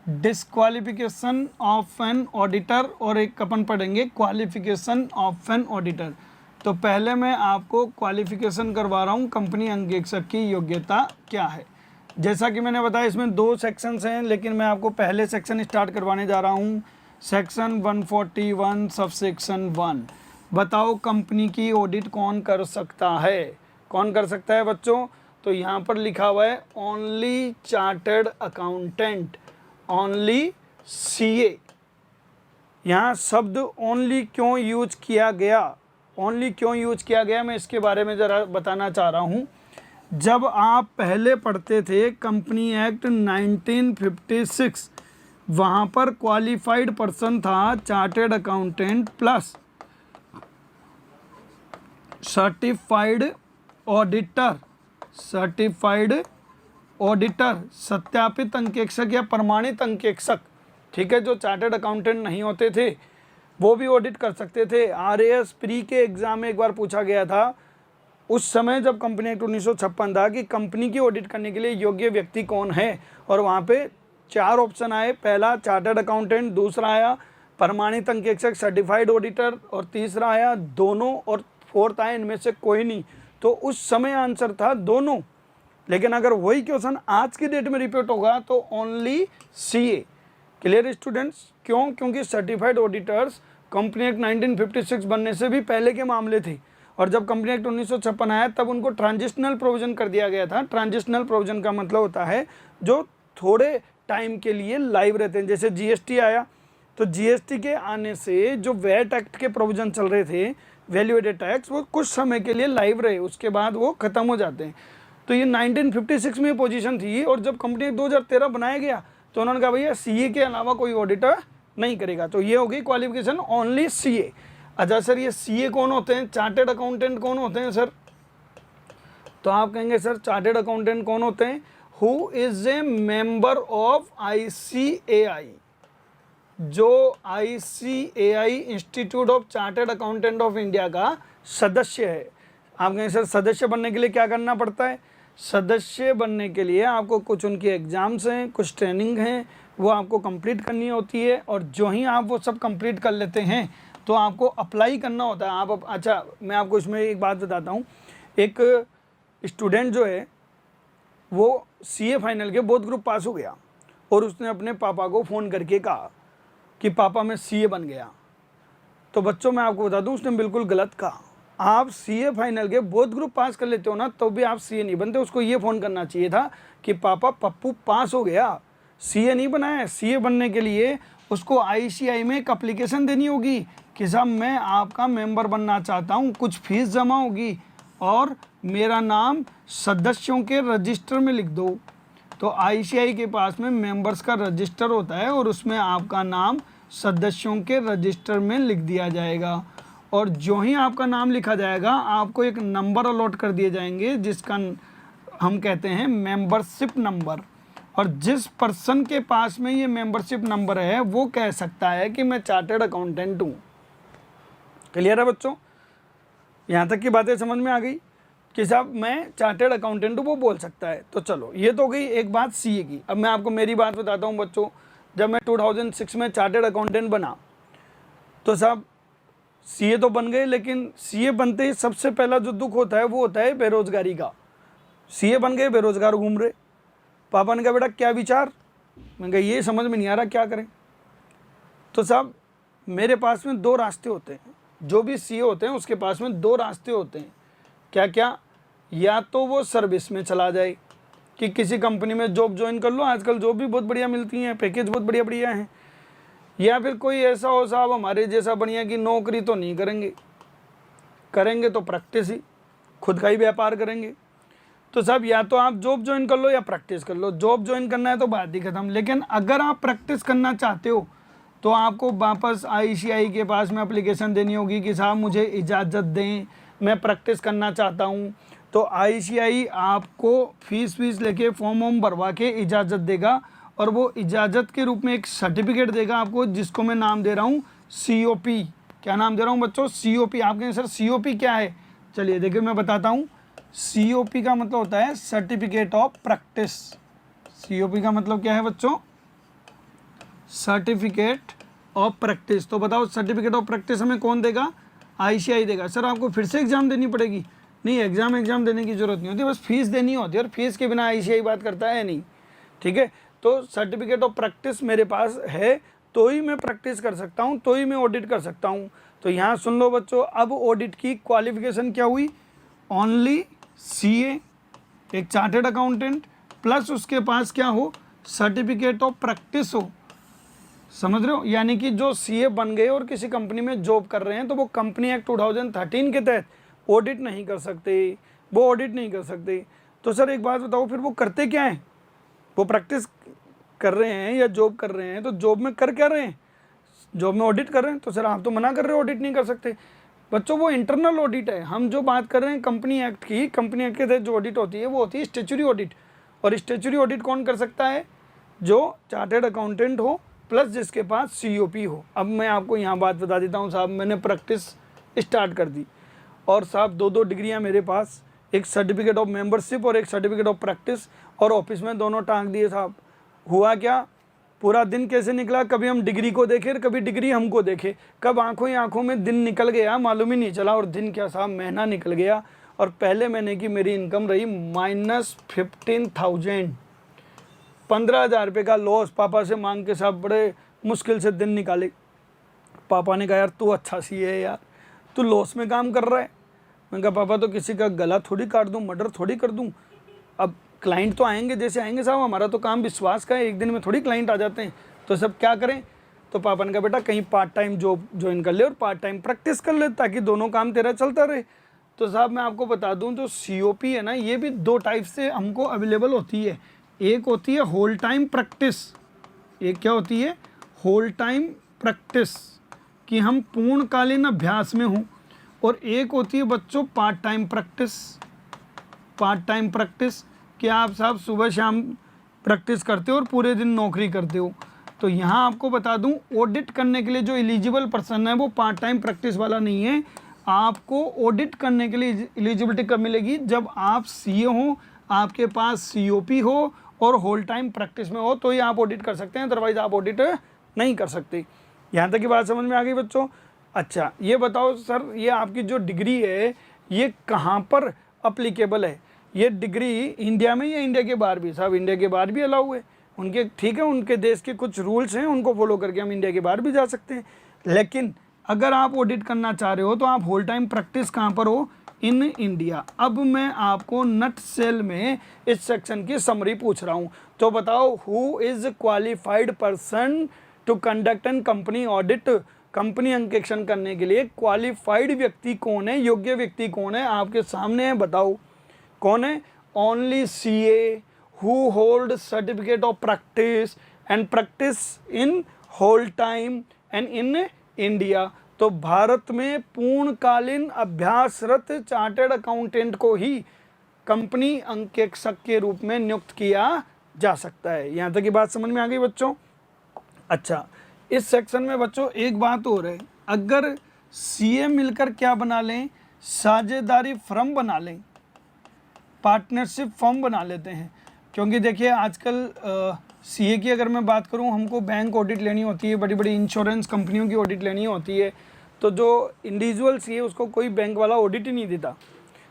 डिस्क्वालिफिकेशन ऑफ एन ऑडिटर और एक अपन पढ़ेंगे क्वालिफिकेशन ऑफ एन ऑडिटर। तो पहले मैं आपको क्वालिफिकेशन करवा रहा हूँ, कंपनी अंकेक्षक की योग्यता क्या है। जैसा कि मैंने बताया इसमें दो सेक्शंस हैं, लेकिन मैं आपको पहले सेक्शन स्टार्ट करवाने जा रहा हूँ, सेक्शन 141 सबसेक्शन 1। बताओ कंपनी की ऑडिट कौन कर सकता है? कौन कर सकता है बच्चों? तो यहाँ पर लिखा हुआ है only chartered accountant, only CA. यहाँ शब्द ओनली क्यों यूज किया गया? ओनली क्यों यूज किया गया मैं इसके बारे में ज़रा बताना चाह रहा हूँ। जब आप पहले पढ़ते थे कंपनी एक्ट 1956, वहाँ पर क्वालिफाइड पर्सन था chartered accountant plus certified auditor, certified auditor, सत्यापित अंकेक्षक या प्रमाणित अंकेक्षक। ठीक है, जो चार्टर्ड अकाउंटेंट नहीं होते थे वो भी ऑडिट कर सकते थे। RAS प्री के एग्ज़ाम में एक बार पूछा गया था, उस समय जब कंपनी एक्ट 1956 था कि कंपनी की ऑडिट करने के लिए योग्य व्यक्ति कौन है, और वहाँ पे 4 ऑप्शन आए। पहला चार्टर्ड अकाउंटेंट, दूसरा आया प्रमाणित अंकेक्षक सर्टिफाइड ऑडिटर, और तीसरा आया दोनों, और फोर्थ आया इनमें से कोई नहीं। तो उस समय आंसर था दोनों। लेकिन अगर वही क्वेश्चन आज की डेट में रिपीट होगा तो ओनली सीए। Clear students? क्यों? क्योंकि सर्टिफाइड ऑडिटर्स कंपनी एक्ट 1956 बनने से भी पहले के मामले थे, और जब कंपनी एक्ट 1956 आया तब उनको ट्रांजिशनल प्रोविजन कर दिया गया था। ट्रांजिशनल प्रोविजन का मतलब होता है जो थोड़े टाइम के लिए लाइव रहते हैं। जैसे जीएसटी आया, तो जीएसटी के आने से जो वैट एक्ट के प्रोविजन चल रहे थे, वैल्यू एडेड टैक्स, वो कुछ समय के लिए लाइव रहे, उसके बाद वो खत्म हो जाते हैं। तो ये 1956 में पोजीशन थी, और जब कंपनी 2013 बनाया गया तो उन्होंने कहा भैया सीए के अलावा कोई ऑडिटर नहीं करेगा। तो ये होगी क्वालिफिकेशन ओनली सीए। अच्छा सर, ये सीए कौन होते हैं? चार्टर्ड अकाउंटेंट कौन होते हैं सर? तो आप कहेंगे सर चार्टर्ड अकाउंटेंट कौन होते हैं? Who is a member of ICAI, जो ICAI institute of chartered accountant of India का सदस्य है। आप कहेंगे सर सदस्य बनने के लिए क्या करना पड़ता है? सदस्य बनने के लिए आपको कुछ उनकी एग्ज़ाम्स हैं, कुछ ट्रेनिंग हैं, वो आपको कंप्लीट करनी होती है, और जो ही आप वो सब कंप्लीट कर लेते हैं तो आपको अप्लाई करना होता है। आप अच्छा, मैं आपको इसमें एक बात बताता हूँ। एक स्टूडेंट जो है वो CA फाइनल के बोथ ग्रुप पास हो गया, और उसने अपने पापा को फ़ोन करके कहा कि पापा मैं CA बन गया। तो बच्चों मैं आपको बता दूँ, उसने बिल्कुल गलत कहा। आप CA फाइनल के बोथ ग्रुप पास कर लेते हो ना, तो भी आप CA नहीं बनते। उसको ये फ़ोन करना चाहिए था कि पापा पप्पू पास हो गया, CA नहीं बनाया है। CA बनने के लिए उसको ICAI में एक एप्लीकेशन देनी होगी कि साहब मैं आपका मेंबर बनना चाहता हूँ, कुछ फीस जमा होगी, और मेरा नाम सदस्यों के रजिस्टर में लिख दो। तो ICAI के पास में मेंबर्स का रजिस्टर होता है, और उसमें आपका नाम सदस्यों के रजिस्टर में लिख दिया जाएगा, और जो ही आपका नाम लिखा जाएगा आपको एक नंबर अलॉट कर दिए जाएंगे जिसका हम कहते हैं मेंबरशिप नंबर। और जिस पर्सन के पास में ये मेंबरशिप नंबर है वो कह सकता है कि मैं चार्टर्ड अकाउंटेंट हूँ। क्लियर है बच्चों? यहाँ तक की बातें समझ में आ गई कि साहब मैं चार्टर्ड अकाउंटेंट हूँ, वो बोल सकता है। तो चलो, ये तो गई एक बात CA की। अब मैं आपको मेरी बात बताता हूँ बच्चों। जब मैं 2006 में चार्टर्ड अकाउंटेंट बना तो साहब CA तो बन गए, लेकिन CA बनते ही सबसे पहला जो दुख होता है वो होता है बेरोजगारी का। CA बन गए, बेरोजगार घूम रहे। पापा ने कहा बेटा क्या विचार? मैं कहा ये समझ में नहीं आ रहा क्या करें। तो साहब मेरे पास में 2 रास्ते होते हैं। जो भी CA होते हैं उसके पास में 2 रास्ते होते हैं। क्या क्या? या तो वो सर्विस में चला जाए कि किसी कंपनी में जॉब ज्वाइन कर लो, आजकल जॉब भी बहुत बढ़िया मिलती हैं, पैकेज बहुत बढ़िया बढ़िया हैं। या फिर कोई ऐसा हो साहब हमारे जैसा बढ़िया कि नौकरी तो नहीं करेंगे, करेंगे तो प्रैक्टिस ही, खुद का ही व्यापार करेंगे। तो साहब या तो आप जॉब ज्वाइन कर लो या प्रैक्टिस कर लो। जॉब ज्वाइन करना है तो बात ही खत्म। लेकिन अगर आप प्रैक्टिस करना चाहते हो तो आपको वापस ICAI के पास में एप्लीकेशन देनी होगी कि साहब मुझे इजाज़त दें, मैं प्रैक्टिस करना चाहता हूँ। तो ICAI आपको फीस लेके फॉर्म वॉर्म भरवा के इजाज़त देगा, और वो इजाज़त के रूप में एक सर्टिफिकेट देगा आपको, जिसको मैं नाम दे रहा हूँ COP। क्या नाम दे रहा हूँ बच्चों? COP। आप कहें सर COP क्या है? चलिए देखिए मैं बताता हूँ। COP का मतलब होता है सर्टिफिकेट ऑफ प्रैक्टिस। COP का मतलब क्या है बच्चों? Certificate of practice. तो बताओ सर्टिफिकेट ऑफ प्रैक्टिस हमें कौन देगा? ICAI देगा। सर आपको फिर से एग्जाम देनी पड़ेगी? नहीं, एग्जाम देने की जरूरत नहीं होती, बस फीस देनी होती है, और फीस के बिना ICAI बात करता है नहीं। ठीक है, तो सर्टिफिकेट ऑफ प्रैक्टिस मेरे पास है तो ही मैं प्रैक्टिस कर सकता हूँ, तो ही मैं ऑडिट कर सकता हूँ। तो यहाँ सुन लो बच्चों, अब ऑडिट की क्वालिफिकेशन क्या हुई? ओनली CA, एक चार्टर्ड अकाउंटेंट, प्लस उसके पास क्या हो? सर्टिफिकेट ऑफ प्रैक्टिस हो। समझ रहे हो? यानी कि जो CA बन गए और किसी कंपनी में जॉब कर रहे हैं तो वो कंपनी एक्ट 2013 के तहत ऑडिट नहीं कर सकते, वो ऑडिट नहीं कर सकते। तो सर एक बात बताओ, फिर वो करते क्या हैं? वो प्रैक्टिस कर रहे हैं या जॉब कर रहे हैं, तो जॉब में कर क्या रहे हैं? जॉब में ऑडिट कर रहे हैं। तो सर आप तो मना कर रहे हो ऑडिट नहीं कर सकते। बच्चों वो इंटरनल ऑडिट है। हम जो बात कर रहे हैं कंपनी एक्ट की, कंपनी एक्ट के तहत जो ऑडिट होती है वो होती है स्टैट्यूटरी ऑडिट। और स्टैट्यूटरी ऑडिट कौन कर सकता है? जो चार्टर्ड अकाउंटेंट हो प्लस जिसके पास COP हो। अब मैं आपको यहाँ बात बता देता हूँ साहब, मैंने प्रैक्टिस स्टार्ट कर दी और साहब 2-2 डिग्रियां मेरे पास, एक सर्टिफिकेट ऑफ मेंबरशिप और एक सर्टिफिकेट ऑफ प्रैक्टिस, और ऑफिस में दोनों टांग दिए साहब। हुआ क्या, पूरा दिन कैसे निकला, कभी हम डिग्री को देखे, कभी डिग्री हमको देखे, कब आंखों ही आंखों में दिन निकल गया मालूम ही नहीं चला, और दिन क्या साहब महीना निकल गया, और पहले महीने की मेरी इनकम रही -15,000, 15,000 रुपये का लॉस। पापा से मांग के साहब बड़े मुश्किल से दिन निकाले। पापा ने कहा यार तू अच्छा सी है यार, तू लॉस में काम कर रहा है। मैंने कहा पापा तो किसी का गला थोड़ी काट दूँ, मर्डर थोड़ी कर दूँ, अब क्लाइंट तो आएंगे जैसे आएंगे साहब, हमारा तो काम विश्वास का है, एक दिन में थोड़ी क्लाइंट आ जाते हैं, तो सब क्या करें। तो पापा ने कहा बेटा कहीं पार्ट टाइम जॉब ज्वाइन कर ले और पार्ट टाइम प्रैक्टिस कर ले, ताकि दोनों काम तेरा चलता रहे। तो साहब मैं आपको बता दूं, जो COP है ना, ये भी 2 टाइप से हमको अवेलेबल होती है। एक होती है होल टाइम प्रैक्टिस, एक क्या होती है, होल टाइम प्रैक्टिस, कि हम पूर्णकालीन अभ्यास में हों, और एक होती है बच्चों part time practice. Part time practice कि आप साहब सुबह शाम प्रैक्टिस करते हो और पूरे दिन नौकरी करते हो। तो यहाँ आपको बता दूं, ऑडिट करने के लिए जो एलिजिबल पर्सन है वो पार्ट टाइम प्रैक्टिस वाला नहीं है। आपको ऑडिट करने के लिए एलिजिबिलिटी कब मिलेगी, जब आप CA हो, आपके पास COP हो और होल टाइम प्रैक्टिस में हो, तो ही आप ऑडिट कर सकते हैं, अदरवाइज आप ऑडिट नहीं कर सकते। यहाँ तक की बात समझ में आ गई बच्चों। अच्छा ये बताओ सर, ये आपकी जो डिग्री है ये कहाँ पर अप्लीकेबल है, ये डिग्री इंडिया में या इंडिया के बाहर भी? साहब इंडिया के बाहर भी अलाउ है, उनके ठीक है, उनके देश के कुछ रूल्स हैं, उनको फॉलो करके हम इंडिया के बाहर भी जा सकते हैं। लेकिन अगर आप ऑडिट करना चाह रहे हो तो आप होल टाइम प्रैक्टिस कहाँ पर हो, इन इंडिया। अब मैं आपको नट सेल में इस सेक्शन की समरी पूछ रहा हूँ, तो बताओ who is qualified person to conduct an company audit. Company अंकेक्षण करने के लिए क्वालिफाइड व्यक्ति कौन है, योग्य व्यक्ति कौन है, आपके सामने है, बताओ कौन है। Only CA who hold certificate of practice and practice in whole time and in India. तो भारत में पूर्णकालीन अभ्यासरत चार्टर्ड अकाउंटेंट को ही कंपनी अंकेक्षक के रूप में नियुक्त किया जा सकता है। यहाँ तक की बात समझ में आ गई बच्चों। अच्छा इस सेक्शन में बच्चों एक बात और है, अगर CA मिलकर क्या बना लें, साझेदारी फर्म बना लें, पार्टनरशिप फर्म बना लेते हैं। क्योंकि देखिए आजकल CA की अगर मैं बात करूं, हमको बैंक ऑडिट लेनी होती है, बड़ी बड़ी इंश्योरेंस कंपनियों की ऑडिट लेनी होती है, तो जो इंडिविजुअल CA उसको कोई बैंक वाला ऑडिट ही नहीं देता,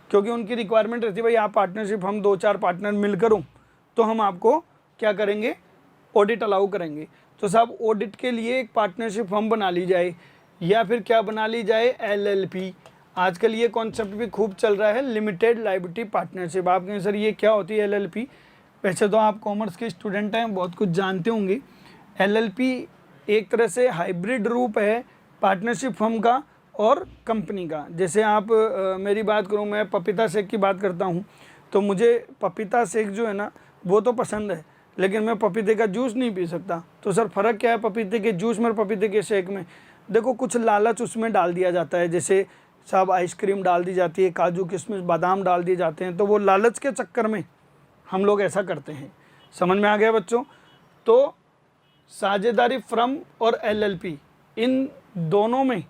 क्योंकि उनकी रिक्वायरमेंट रहती है भाई आप पार्टनरशिप, हम 2-4 पार्टनर मिलकर हों तो हम आपको क्या करेंगे, ऑडिट अलाउ करेंगे। तो साहब ऑडिट के लिए एक पार्टनरशिप फर्म बना ली जाए, या फिर क्या बना ली जाए, LLP। आजकल ये कॉन्सेप्ट भी खूब चल रहा है, लिमिटेड लायबिलिटी पार्टनरशिप। आप कहें सर ये क्या होती है LLP, वैसे तो आप कॉमर्स के स्टूडेंट हैं, बहुत कुछ जानते होंगे। LLP एक तरह से हाइब्रिड रूप है पार्टनरशिप फर्म का और कंपनी का। जैसे आप मेरी बात करूं, मैं पपीता शेक की बात करता हूं, तो मुझे पपीता शेक जो है ना वो तो पसंद है, लेकिन मैं पपीते का जूस नहीं पी सकता। तो सर फ़र्क क्या है पपीते के जूस में और पपीते के शेक में? देखो कुछ लालच उसमें डाल दिया जाता है, जैसे साहब आइसक्रीम डाल दी जाती है, काजू किशमिश बादाम डाल दिए जाते हैं, तो वो लालच के चक्कर में हम लोग ऐसा करते हैं। समझ में आ गया बच्चों। तो साझेदारी फर्म और LLP इन दोनों में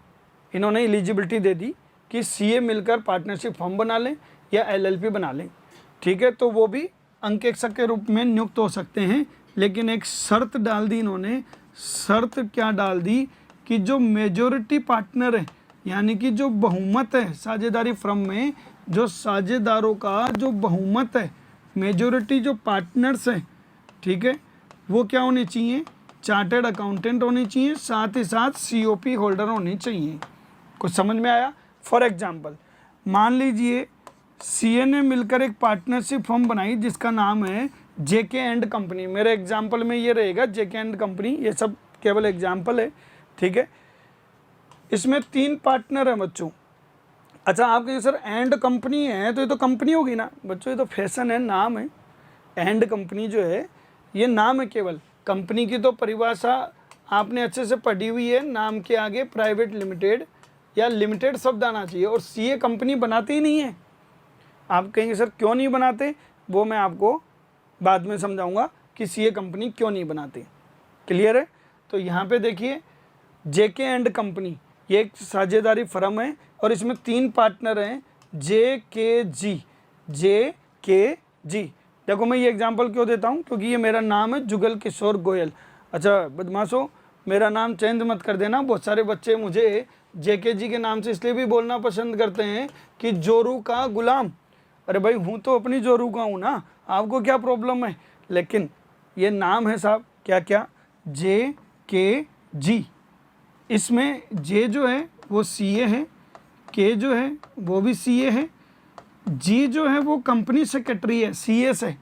इन्होंने एलिजिबिलिटी दे दी कि CA मिलकर पार्टनरशिप फर्म बना लें या LLP बना लें, ठीक है, तो वो भी अंकेक्षक के रूप में नियुक्त हो सकते हैं। लेकिन एक शर्त डाल दी इन्होंने, शर्त क्या डाल दी कि जो मेजॉरिटी पार्टनर है, यानी कि जो बहुमत है साझेदारी फर्म में, जो साझेदारों का जो बहुमत है, मेजॉरिटी जो पार्टनर्स हैं, ठीक है, वो क्या होने चाहिए, चार्टर्ड अकाउंटेंट होने चाहिए, साथ ही साथ COP होल्डर होने चाहिए। कुछ समझ में आया? फॉर एग्जांपल मान लीजिए CA ने मिलकर एक पार्टनरशिप फर्म बनाई जिसका नाम है JK एंड कंपनी। मेरे एग्जांपल में ये रहेगा JK एंड कंपनी, ये सब केवल एग्जांपल है, ठीक है। इसमें 3 पार्टनर हैं बच्चों। अच्छा आप कहिए सर एंड कंपनी है तो ये तो कंपनी होगी ना? बच्चों ये तो फैशन है, नाम है। एंड कंपनी जो है ये नाम है केवल, कंपनी की तो परिभाषा आपने अच्छे से पढ़ी हुई है, नाम के आगे प्राइवेट लिमिटेड या लिमिटेड शब्द आना चाहिए, और CA कंपनी बनाते ही नहीं है। आप कहेंगे सर क्यों नहीं बनाते, वो मैं आपको बाद में समझाऊंगा कि CA कंपनी क्यों नहीं बनाते। क्लियर है? तो यहाँ पे देखिए JK एंड कंपनी, ये एक साझेदारी फर्म है और इसमें 3 पार्टनर हैं, जे के जी। देखो मैं ये एग्जांपल क्यों देता हूँ, क्योंकि ये मेरा नाम है जुगल किशोर गोयल। अच्छा बदमाशो, मेरा नाम चेंज मत कर देना। बहुत सारे बच्चे मुझे JK जी के नाम से इसलिए भी बोलना पसंद करते हैं कि जोरू का गुलाम। अरे भाई हूँ तो अपनी जोरू का हूँ ना, आपको क्या प्रॉब्लम है। लेकिन ये नाम है साहब क्या क्या, JK जी। इसमें जे जो है वो CA है, के जो है वो भी CA है, जी जो है वो कंपनी सेक्रेटरी है, CS है,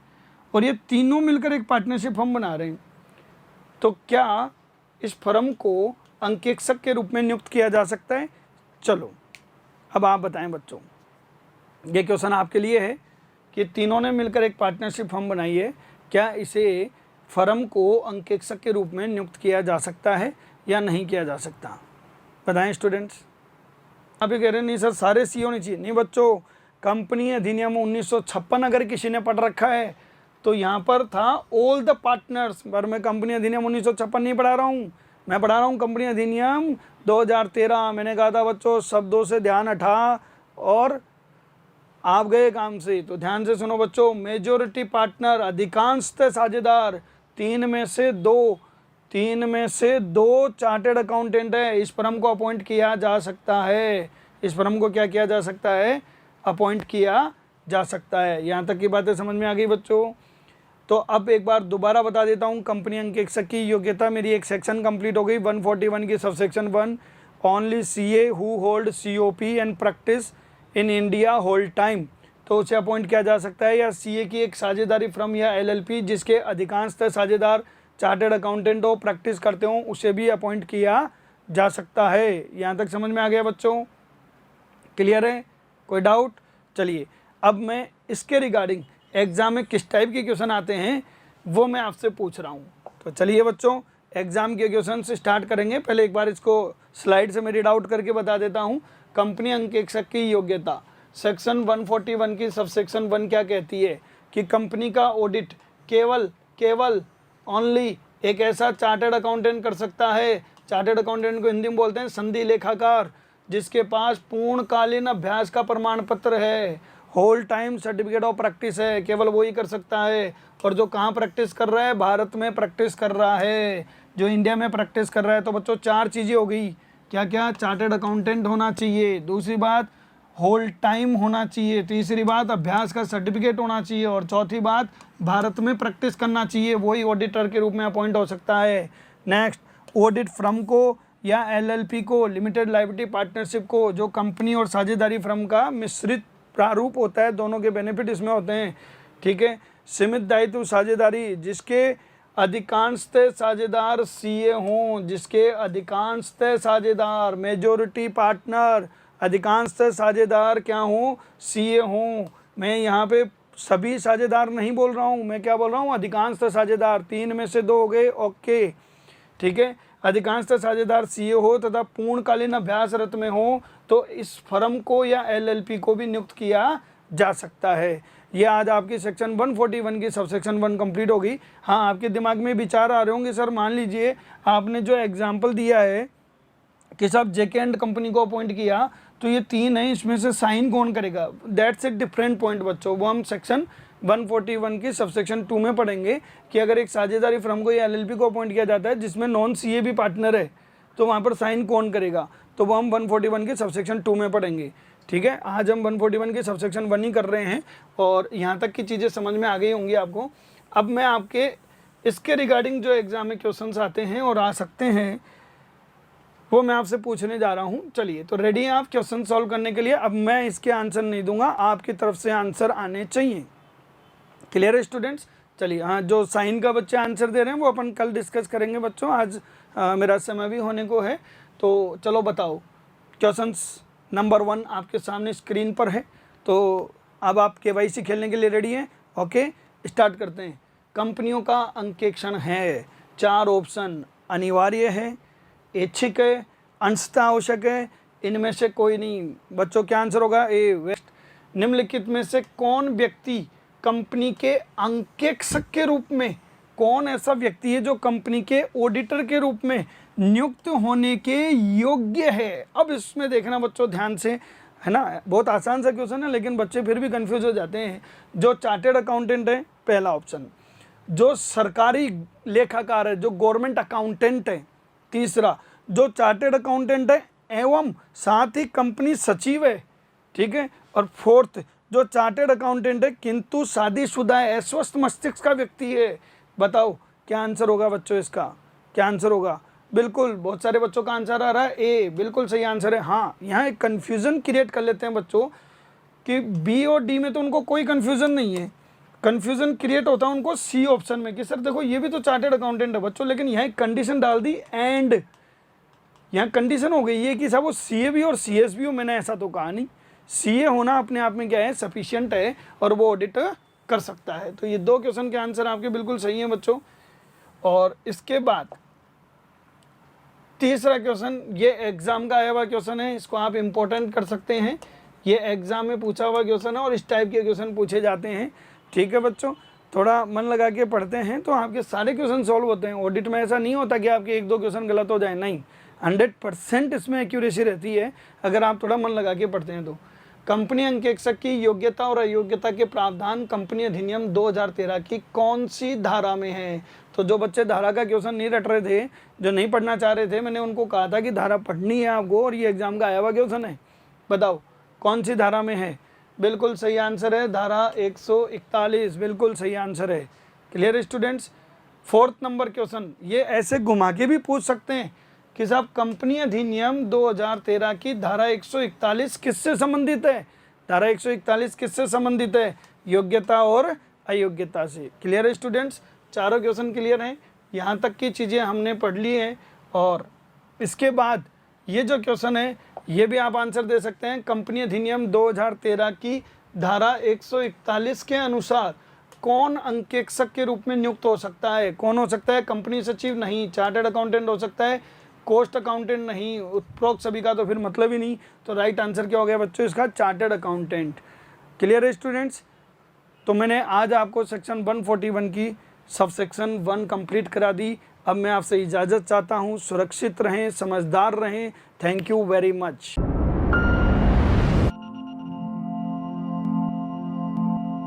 और ये तीनों मिलकर एक पार्टनरशिप फर्म बना रहे हैं। तो क्या इस फर्म को अंकेक्षक के रूप में नियुक्त किया जा सकता है? चलो अब आप बताएं बच्चों, ये क्वेश्चन आपके लिए है कि तीनों ने मिलकर एक पार्टनरशिप फर्म बनाई है, क्या इसे फर्म को अंकेक्षक के रूप में नियुक्त किया जा सकता है या नहीं किया जा सकता? बताएं स्टूडेंट्स। आप ये कह रहे हैं नहीं सर सारे सी होने चाहिए। नहीं बच्चों, कंपनी अधिनियम 1956 अगर किसी ने पढ़ रखा है तो यहाँ पर था ऑल द पार्टनर्स, पर मैं कंपनी अधिनियम 1956 नहीं पढ़ा रहा हूँ, मैं पढ़ा रहा हूँ कंपनी अधिनियम 2013। मैंने कहा था बच्चों शब्दों से ध्यान हटा और आप गए काम से। तो ध्यान से सुनो बच्चों, मेजोरिटी पार्टनर अधिकांशतः साझेदार, 3 में से 2 चार्टेड अकाउंटेंट है। इस फर्म को अपॉइंट किया जा सकता है, इस फर्म को क्या किया जा सकता है, अपॉइंट किया जा सकता है। यहाँ तक की बातें समझ में आ गई बच्चों। तो अब एक बार दोबारा बता देता हूँ, कंपनी अंकेक्षक की योग्यता, मेरी एक सेक्शन कंप्लीट हो गई 141 की subsection 1, only CA who hold COP and practice in India hold time, तो उसे अपॉइंट किया जा सकता है। या CA की एक साझेदारी फर्म या LLP जिसके अधिकांशतः साझेदार चार्टर्ड अकाउंटेंट हो, प्रैक्टिस करते हो, उसे भी अपॉइंट किया जा सकता है। यहाँ तक समझ में आ गया बच्चों? क्लियर है? कोई डाउट? चलिए अब मैं इसके रिगार्डिंग एग्ज़ाम में किस टाइप के क्वेश्चन आते हैं वो मैं आपसे पूछ रहा हूँ। तो चलिए बच्चों एग्ज़ाम के क्वेश्चन से स्टार्ट करेंगे। पहले एक बार इसको स्लाइड से मैं रीड आउट करके बता देता हूँ। कंपनी अंकेक्षक की योग्यता, सेक्शन 141 की सबसेक्शन 1 क्या कहती है कि कंपनी का ऑडिट केवल ओनली एक ऐसा चार्टर्ड अकाउंटेंट कर सकता है। चार्टर्ड अकाउंटेंट को हिंदी में बोलते हैं संधि लेखाकार, जिसके पास पूर्णकालीन अभ्यास का प्रमाण पत्र है, whole time certificate of practice है, केवल वो ही कर सकता है। और जो कहाँ प्रैक्टिस कर रहा है, भारत में प्रैक्टिस कर रहा है, जो इंडिया में प्रैक्टिस कर रहा है। तो बच्चों 4 चीज़ें हो गई, क्या क्या, चार्टर्ड अकाउंटेंट होना चाहिए, दूसरी बात होल टाइम होना चाहिए, तीसरी बात अभ्यास का सर्टिफिकेट होना चाहिए, और चौथी बात भारत में प्रैक्टिस करना चाहिए, वही ऑडिटर के रूप में अपॉइंट हो सकता है। नेक्स्ट, ऑडिट फर्म को या LLP को, लिमिटेड लायबिलिटी पार्टनरशिप को, जो कंपनी और साझेदारी फर्म का मिश्रित प्रारूप होता है, दोनों के बेनिफिट इसमें होते हैं। ठीक है। सीमित दायित्व साझेदारी, जिसके अधिकांशतः साझेदार CA हों, जिसके अधिकांशतः साझेदार मेजोरिटी पार्टनर, अधिकांशतः साझेदार क्या हों, CA हों। मैं यहाँ पे सभी साझेदार नहीं बोल रहा हूँ, मैं क्या बोल रहा हूँ, अधिकांशतः साझेदार, 3 में से 2 हो गए, ओके ठीक है। अधिकांशतः साझेदार CA हो तथा पूर्णकालीन अभ्यासरत में हो तो इस फर्म को या LLP को भी नियुक्त किया जा सकता है। ये आज आपकी सेक्शन 141 की सबसेक्शन 1 कंप्लीट होगी। हाँ, आपके दिमाग में विचार आ रहे होंगे सर मान लीजिए आपने जो एग्जाम्पल दिया है कि साहब JK एंड कंपनी को अपॉइंट किया तो ये 3 है, इसमें से साइन कौन करेगा? दैट्स ए डिफरेंट पॉइंट बच्चों, वो हम सेक्शन 141 की सबसेक्शन 2 में पढ़ेंगे कि अगर एक साझेदारी फर्म को या LLP को अपॉइंट किया जाता है जिसमें नॉन CA भी पार्टनर है तो वहाँ पर साइन कौन करेगा, तो वो हम 141 की सबसेक्शन 2 में पढ़ेंगे। ठीक है, आज हम 141 की सबसेक्शन 1 ही कर रहे हैं और यहाँ तक की चीज़ें समझ में आ गई होंगी आपको। अब मैं आपके इसके रिगार्डिंग जो एग्जाम में क्वेश्चंस आते हैं और आ सकते हैं वो मैं आपसे पूछने जा रहा हूँ। चलिए, तो रेडी हैं आप क्वेश्चन सॉल्व करने के लिए? अब मैं इसके आंसर नहीं दूंगा, आपकी तरफ से आंसर आने चाहिए। क्लियर है स्टूडेंट्स? चलिए, हाँ, जो साइन का बच्चे आंसर दे रहे हैं वो अपन कल डिस्कस करेंगे बच्चों, आज मेरा समय भी होने को है। तो चलो बताओ, क्वेश्चंस नंबर 1 आपके सामने स्क्रीन पर है। तो अब आप KYC खेलने के लिए रेडी हैं? ओके, स्टार्ट करते हैं। कंपनियों का अंकेक्षण है, 4 ऑप्शन, अनिवार्य है, ऐच्छिक है, अंशतः आवश्यक है, इनमें से कोई नहीं। बच्चों क्या आंसर होगा? ए, वेस्ट। निम्नलिखित में से कौन व्यक्ति कंपनी के अंकेक्षक के रूप में, कौन ऐसा व्यक्ति है जो कंपनी के ऑडिटर के रूप में नियुक्त होने के योग्य है। अब इसमें देखना बच्चों ध्यान से, है ना, बहुत आसान सा क्वेश्चन है लेकिन बच्चे फिर भी कंफ्यूज हो जाते हैं। जो चार्टेड अकाउंटेंट है पहला ऑप्शन, जो सरकारी लेखाकार है, जो गवर्नमेंट अकाउंटेंट है तीसरा, जो चार्टेड अकाउंटेंट है एवं साथ ही कंपनी सचिव है, ठीक है, और फोर्थ जो चार्टेड अकाउंटेंट है किंतु शादीशुदा है, अस्वस्थ मस्तिष्क का व्यक्ति है। बताओ क्या आंसर होगा बच्चों इसका, क्या आंसर होगा? बिल्कुल बहुत सारे बच्चों का आंसर आ रहा है ए, बिल्कुल सही आंसर है। हाँ, यहाँ एक कन्फ्यूज़न क्रिएट कर लेते हैं बच्चों कि बी और डी में तो उनको कोई कन्फ्यूज़न नहीं है, कन्फ्यूज़न क्रिएट होता है उनको सी ऑप्शन में कि सर देखो ये भी तो चार्टेड अकाउंटेंट है बच्चों, लेकिन यहाँ एक कंडीशन डाल दी एंड, यहाँ कंडीशन हो गई है कि साहब वो सी भी और सी एस भी हो। मैंने ऐसा तो कहा नहीं, सी होना अपने आप में क्या है, सफिशियंट है और वो ऑडिट कर सकता है। तो ये दो क्वेश्चन के आंसर आपके बिल्कुल सही हैं बच्चों। और इसके बाद तीसरा क्वेश्चन, ये एग्जाम का आया हुआ क्वेश्चन है, इसको आप इम्पोर्टेंट कर सकते हैं। ये एग्जाम में पूछा हुआ क्वेश्चन है और इस टाइप के क्वेश्चन पूछे जाते हैं, ठीक है बच्चों। थोड़ा मन लगा के पढ़ते हैं तो आपके सारे क्वेश्चन सॉल्व होते हैं। ऑडिट में ऐसा नहीं होता कि आपके एक दो क्वेश्चन गलत हो जाए, नहीं, 100% इसमें एक्यूरेसी रहती है अगर आप थोड़ा मन लगा के पढ़ते हैं तो। कंपनी अंकेक्षक की योग्यता और अयोग्यता के प्रावधान कंपनी अधिनियम 2013 की कौन सी धारा में है? तो जो बच्चे धारा का क्वेश्चन नहीं रट रहे थे, जो नहीं पढ़ना चाह रहे थे, मैंने उनको कहा था कि धारा पढ़नी है आपको और ये एग्जाम का आया हुआ क्वेश्चन है। बताओ कौन सी धारा में है? बिल्कुल सही आंसर है धारा 141, बिल्कुल सही आंसर है। Clear students? Fourth number question, ये ऐसे घुमा के भी पूछ सकते हैं कि साहब कंपनी अधिनियम 2013 की धारा 141 किससे संबंधित है? धारा 141 किससे संबंधित है? योग्यता और अयोग्यता से। Clear students? चारों क्वेश्चन क्लियर हैं, यहाँ तक की चीज़ें हमने पढ़ ली हैं। और इसके बाद ये जो क्वेश्चन है ये भी आप आंसर दे सकते हैं। कंपनी अधिनियम 2013 की धारा 141 के अनुसार कौन अंकेक्षक के रूप में नियुक्त हो सकता है? कौन हो सकता है? कंपनी सचिव नहीं, चार्टर्ड अकाउंटेंट हो सकता है, कॉस्ट अकाउंटेंट नहीं, उपरोक्त सभी का तो फिर मतलब ही नहीं। तो राइट आंसर क्या हो गया बच्चों इसका? Chartered accountant. क्लियर है स्टूडेंट्स? तो मैंने आज आपको सेक्शन 141 की सब सेक्शन 1 कंप्लीट करा दी। अब मैं आपसे इजाज़त चाहता हूँ। सुरक्षित रहें, समझदार रहें। Thank you very much.